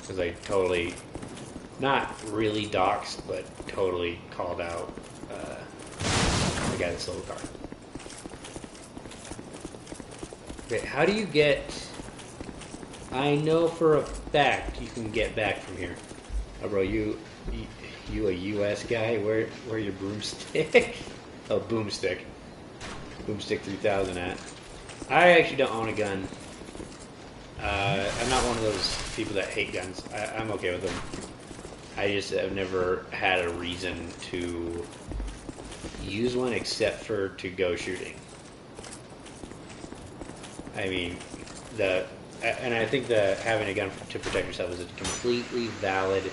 Because I totally, not really doxed, but totally called out the guy that stole the car. Okay, how do you get... I know for a fact you can get back from here. Oh, bro, you a U.S. guy? Where your broomstick? Oh, boomstick. Boomstick 3000 at. I actually don't own a gun. I'm not one of those people that hate guns. I'm okay with them. I just have never had a reason to use one except for to go shooting. I mean, and I think having a gun to protect yourself is a completely valid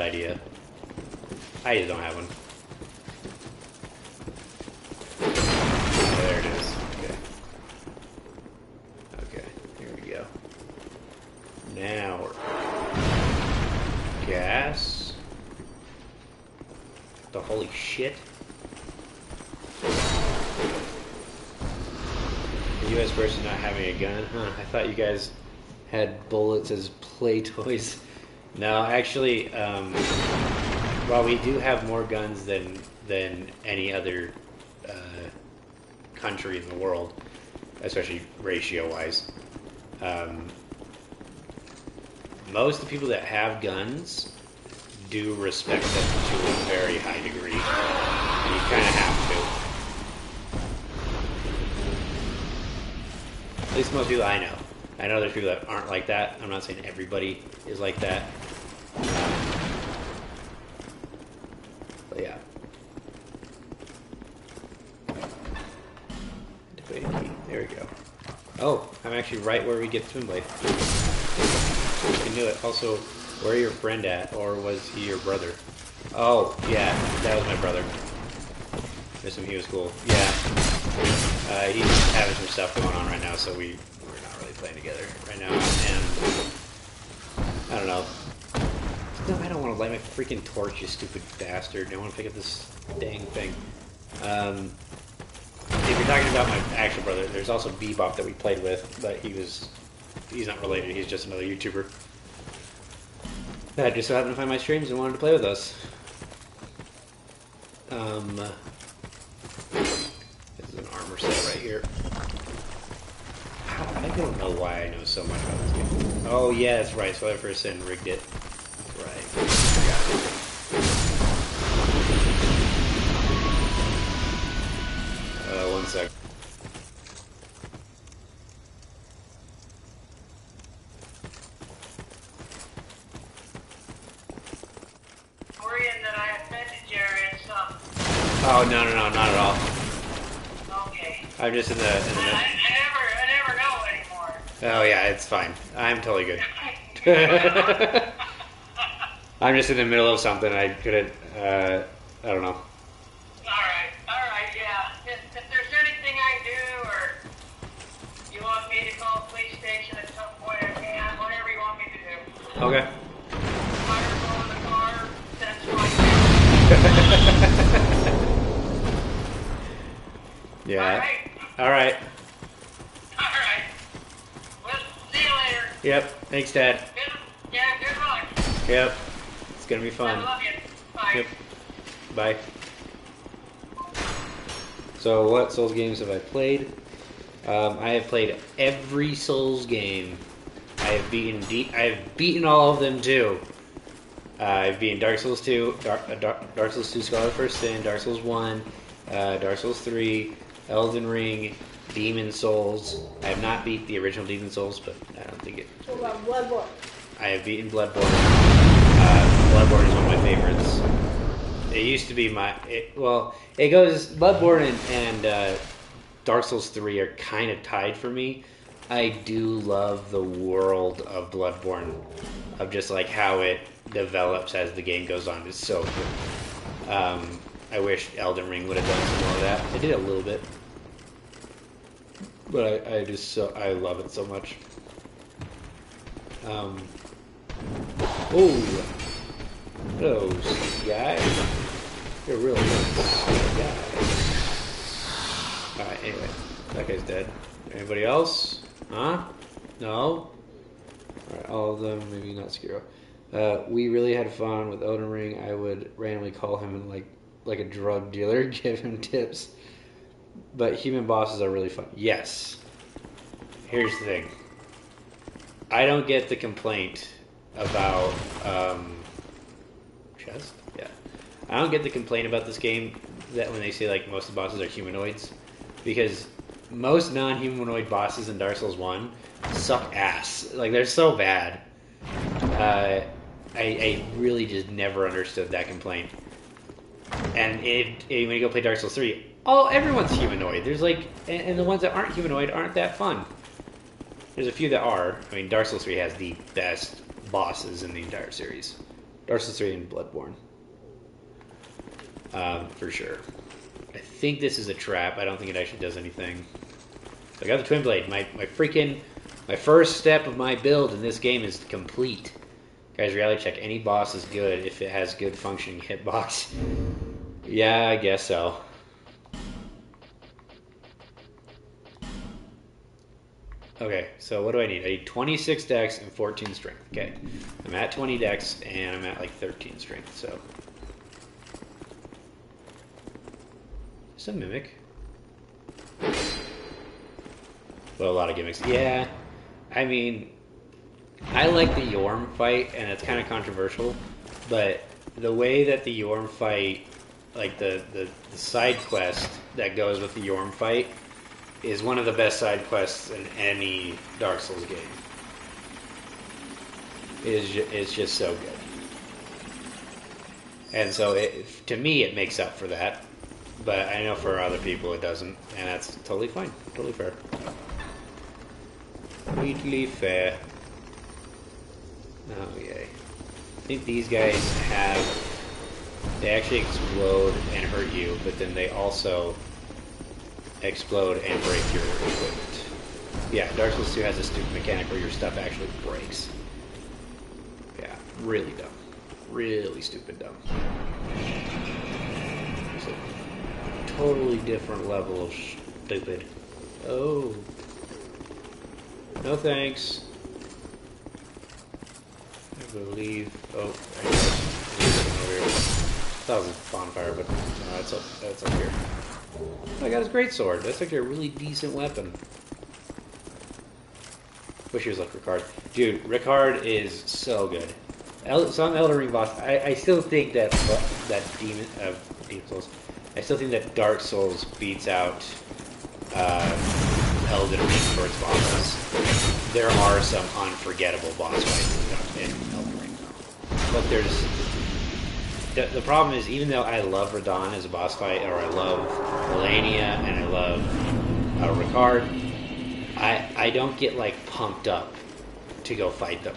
idea. I just don't have one. Oh, there it is. Okay, here we go. Now we're gas. The holy shit. The U.S. person not having a gun? Huh, I thought you guys had bullets as play toys. No, actually, while we do have more guns than any other country in the world, especially ratio-wise, most of the people that have guns do respect them to a very high degree. And you kind of have to. At least most people I know. I know there's people that aren't like that. I'm not saying everybody is like that. But yeah. There we go. Oh, I'm actually right where we get Twin Blade. We can do it. Also, Where your friend at? Or was he your brother? Oh, yeah, that was my brother. Miss him, he was cool. Yeah. He's having some stuff going on right now, so we're not really playing together right now. And I don't know. No, I don't want to light my freaking torch, you stupid bastard. I want to pick up this dang thing. If you're talking about my actual brother, there's also Bebop that we played with, but he's not related, he's just another YouTuber. That just so happened to find my streams and wanted to play with us. This is an armor set right here. I don't know why I know so much about this game. Oh yeah, that's right, so I first said rigged it. That's right. I forgot. One sec. Worrying that I offended Jerry and some. Oh no, not at all. Okay. I'm just in the I never know anymore. Oh yeah, it's fine. I'm totally good. I'm just in the middle of something. I couldn't. I don't know. Alright, yeah. If there's anything I can do, or you want me to call the police station at some point, I can, whatever you want me to do. Okay. Fire go in the car, that's fine. Yeah. Alright. Alright. Well, see you later. Yep. Thanks, Dad. Yeah, good luck. Yep. It's gonna be fun. I love you. Bye. Yep. Bye. So, what Souls games have I played? I have played every Souls game. I have beaten all of them too. I've beaten Dark Souls 2, Dark Souls 2 Scholar First Sin, Dark Souls 1, Dark Souls 3, Elden Ring, Demon Souls. I have not beat the original Demon Souls, but I don't think it... What about Bloodborne? I have beaten Bloodborne. Bloodborne is one of my favorites. It used to be it goes... Bloodborne and Dark Souls 3 are kind of tied for me. I do love the world of Bloodborne, of just like how it develops as the game goes on. It's so good. I wish Elden Ring would have done some more of that. It did a little bit, but I love it so much. Hello, guy. You're a real nice guy. Alright, anyway, that guy's dead. Anybody else? Huh? No? Alright, all of them, maybe not Skiro. We really had fun with Elden Ring. I would randomly call him and like a drug dealer, give him tips. But human bosses are really fun. Yes. Here's the thing. I don't get the complaint about chest? Yeah. I don't get the complaint about this game that when they say like most of the bosses are humanoids, because most non-humanoid bosses in Dark Souls 1 suck ass. Like, they're so bad. I really just never understood that complaint. And when you go play Dark Souls 3, everyone's humanoid. There's like, and the ones that aren't humanoid aren't that fun. There's a few that are. I mean, Dark Souls 3 has the best bosses in the entire series. Dark Souls 3 and Bloodborne. For sure. I think this is a trap. I don't think it actually does anything. So I got the Twin Blade. My first step of my build in this game is complete. Guys, reality check. Any boss is good if it has good functioning hitbox. Yeah, I guess so. Okay, so what do I need? I need 26 dex and 14 strength. Okay, I'm at 20 dex and I'm at like 13 strength, so. It's a mimic. Well, a lot of gimmicks. Yeah, I mean, I like the Yorm fight, and it's kind of controversial, but the way that the Yorm fight, like the side quest that goes with the Yorm fight, is one of the best side quests in any Dark Souls game. It's just so good. And so, to me, it makes up for that. But I know for other people it doesn't, and that's totally fine. Totally fair. Totally fair. Oh, yay. think these guys they actually explode and hurt you, but then they also explode and break your equipment. Yeah, Dark Souls 2 has a stupid mechanic where your stuff actually breaks. Yeah, really dumb. Really stupid dumb. It's a totally different level of stupid. Oh. No thanks. I believe. Oh, I thought it was a bonfire, but no, that's up here. Oh, I got his greatsword. That's actually a really decent weapon. Wish he was like Ricard. Dude, Ricard is so good. Some Elden Ring boss. I still think that Demon Souls. I still think that Dark Souls beats out Elden Ring for its bosses. There are some unforgettable boss fights in Elden Ring, but there's the problem is, even though I love Radahn as a boss fight, or I love Melania and I love Ricard, I don't get like pumped up to go fight them.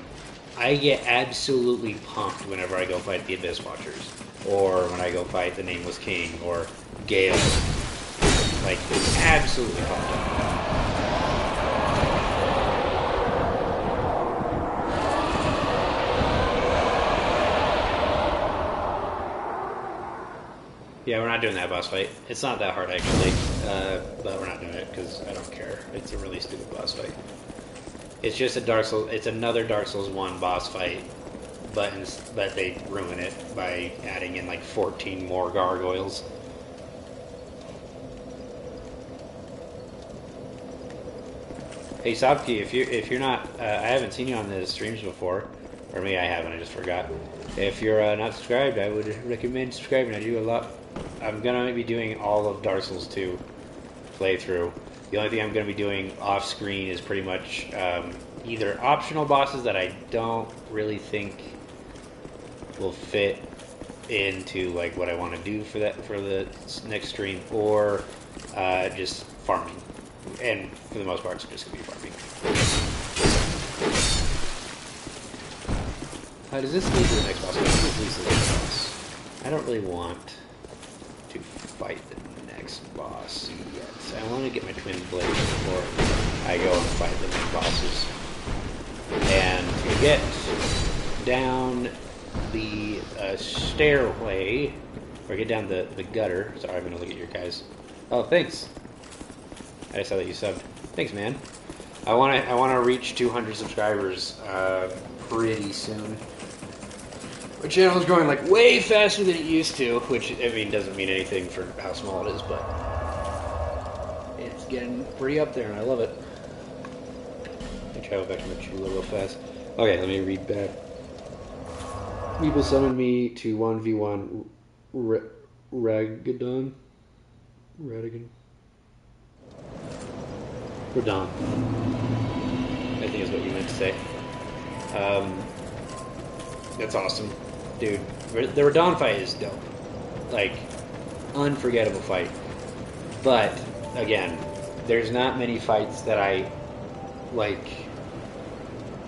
I get absolutely pumped whenever I go fight the Abyss Watchers, or when I go fight the Nameless King, or Gale. Like, absolutely pumped up. Yeah, we're not doing that boss fight. It's not that hard, actually, but we're not doing it because I don't care. It's a really stupid boss fight. It's just a Dark Souls. It's another Dark Souls 1 boss fight, but they ruin it by adding in like 14 more gargoyles. Hey Sobki, if you're not, I haven't seen you on the streams before, or maybe I haven't. I just forgot. If you're not subscribed, I would recommend subscribing. I do a lot. I'm gonna be doing all of Dark Souls 2 playthrough. The only thing I'm gonna be doing off screen is pretty much either optional bosses that I don't really think will fit into like what I want to do for the next stream, or just farming. And for the most part, it's just gonna be farming. Does this lead to the next boss? I think this leads to the next boss. I don't really want to fight the next boss yet. I want to get my twin blade before I go and fight the next bosses. And to get down the stairway, or get down the gutter. Sorry, I'm gonna look at your guys. Oh, thanks. I saw that you subbed. Thanks, man. I wanna reach 200 subscribers pretty soon. My channel is growing like way faster than it used to, which I mean doesn't mean anything for how small it is, but it's getting pretty up there, and I love it. I travel back to my Chula real fast. Okay, let me read back. People summoned me to 1v1 Radigan. Radahn, I think is what you meant to say. That's awesome. Dude, the Radahn fight is dope. Like, unforgettable fight. But, again, there's not many fights that I, like,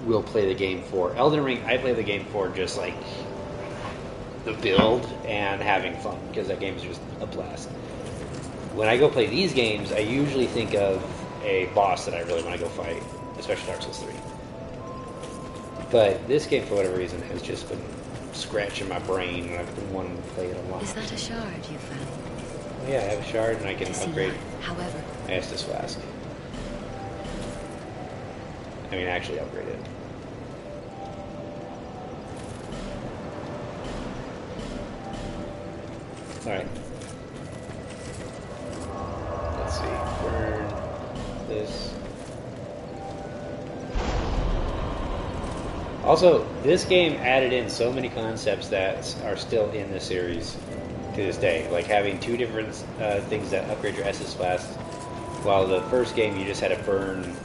will play the game for. Elden Ring, I play the game for just, like, the build and having fun, because that game is just a blast. When I go play these games, I usually think of a boss that I really want to go fight, especially Dark Souls 3. But this game, for whatever reason, has just been scratching my brain, and I've been wanting to play it a lot. Is that a shard you found? Yeah, I have a shard, and I can upgrade However, Estus Flask. I mean, actually upgrade it. Alright. Let's see. Burn this. Also, this game added in so many concepts that are still in the series to this day. Like having two different things that upgrade your Estus Flask. While the first game you just had to burn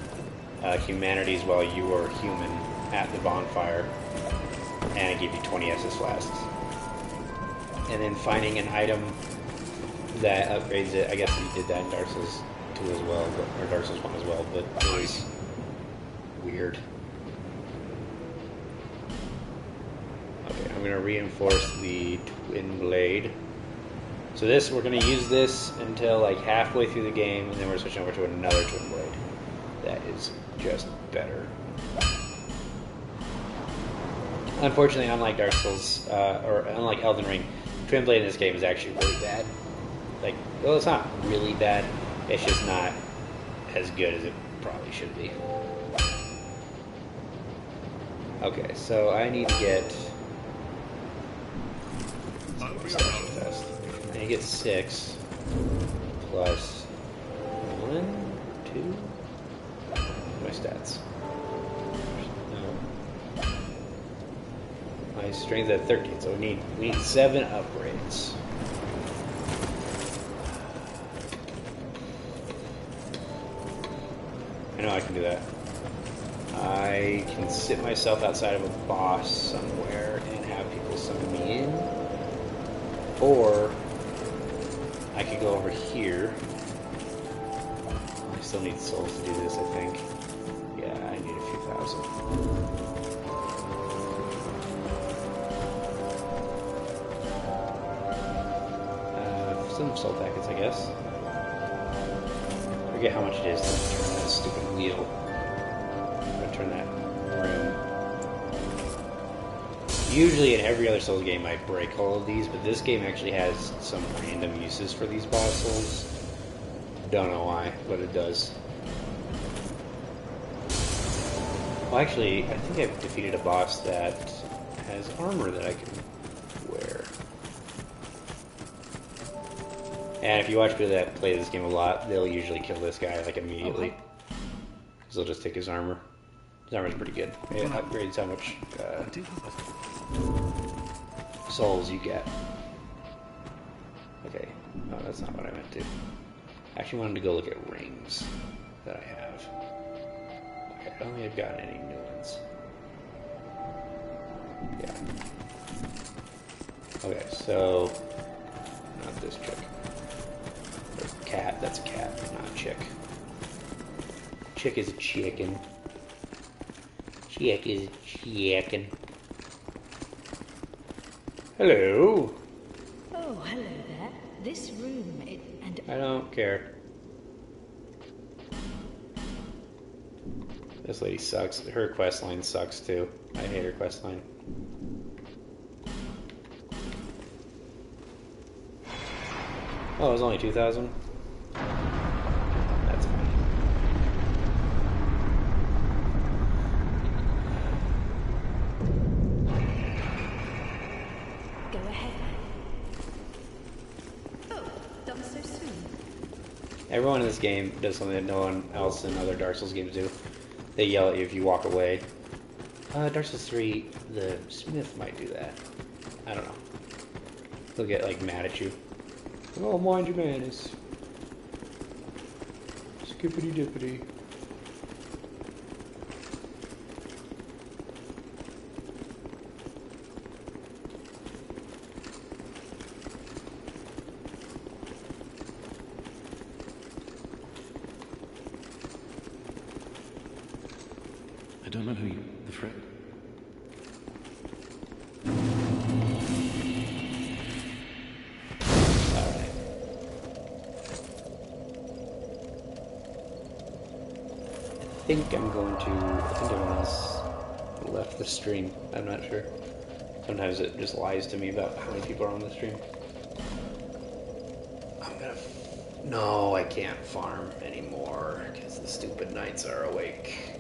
humanities while you were human at the bonfire. And it gave you 20 Estus Flasks. And then finding an item that upgrades it. I guess we did that in Dark Souls 2 as well, or Dark Souls 1 as well, but it was weird. Okay, I'm gonna reinforce the twin blade. So this, we're gonna use this until like halfway through the game, and then we're switching over to another twin blade. That is just better. Unfortunately, unlike Dark Souls, or unlike Elden Ring, twin blade in this game is actually really bad. Like, well, it's not really bad. It's just not as good as it probably should be. Okay, so I need to get special test. I need to get 6 plus 1, 2. My stats. No. My strength at 13, so we need 7 upgrades. I know I can do that. I can sit myself outside of a boss somewhere and have people summon me in. Or I could go over here. I still need souls to do this, I think. Yeah, I need a few thousand. Some soul packets, I guess. I forget how much it is to turn that stupid wheel. I'm gonna turn that room. Usually in every other Souls game I break all of these, but this game actually has some random uses for these boss souls. Don't know why, but it does. Well, actually, I think I've defeated a boss that has armor that I can wear. And if you watch people that play this game a lot, they'll usually kill this guy like immediately. Because they'll just take his armor. His armor's pretty good. It upgrades how much souls you get. Okay, no, that's not what I meant to. I actually wanted to go look at rings that I have. Okay, I don't think I've gotten any new ones. Yeah. Okay, so not this chick. Or cat, that's a cat, not a chick. Chick is a chicken. Chick is a chicken. Hello. Oh, hello there. This room, I don't care. This lady sucks. Her quest line sucks too. I hate her quest line. Oh, it was only 2,000? That's fine. Go ahead. Oh, that was so soon. Everyone in this game does something that no one else in other Dark Souls games do. They yell at you if you walk away. Dark Souls 3, the Smith might do that. I don't know. He'll get like mad at you. Oh, mind your manners. Skippity dippity. I don't know who you... the friend. Alright. I think I've left the stream. I'm not sure. Sometimes it just lies to me about how many people are on the stream. I'm gonna... No, I can't farm anymore because the stupid knights are awake.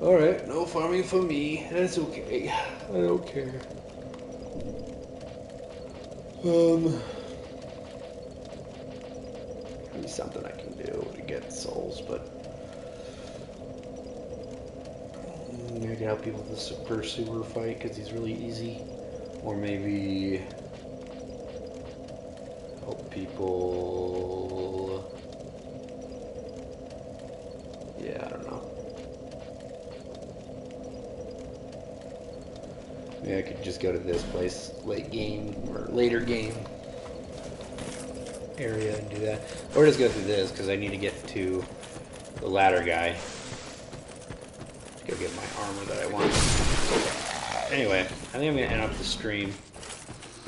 Alright, no farming for me. That's okay. I don't care. Maybe something I can do to get souls, but maybe I can help people with the super sewer fight because he's really easy. Or maybe help people. Yeah, I don't know. Maybe I could just go to this place late game or later game area and do that. Or just go through this because I need to get to the ladder guy to go get my armor that I want. Anyway, I think I'm gonna end up the stream.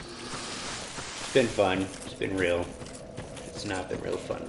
It's been fun. It's been real. It's not been real fun.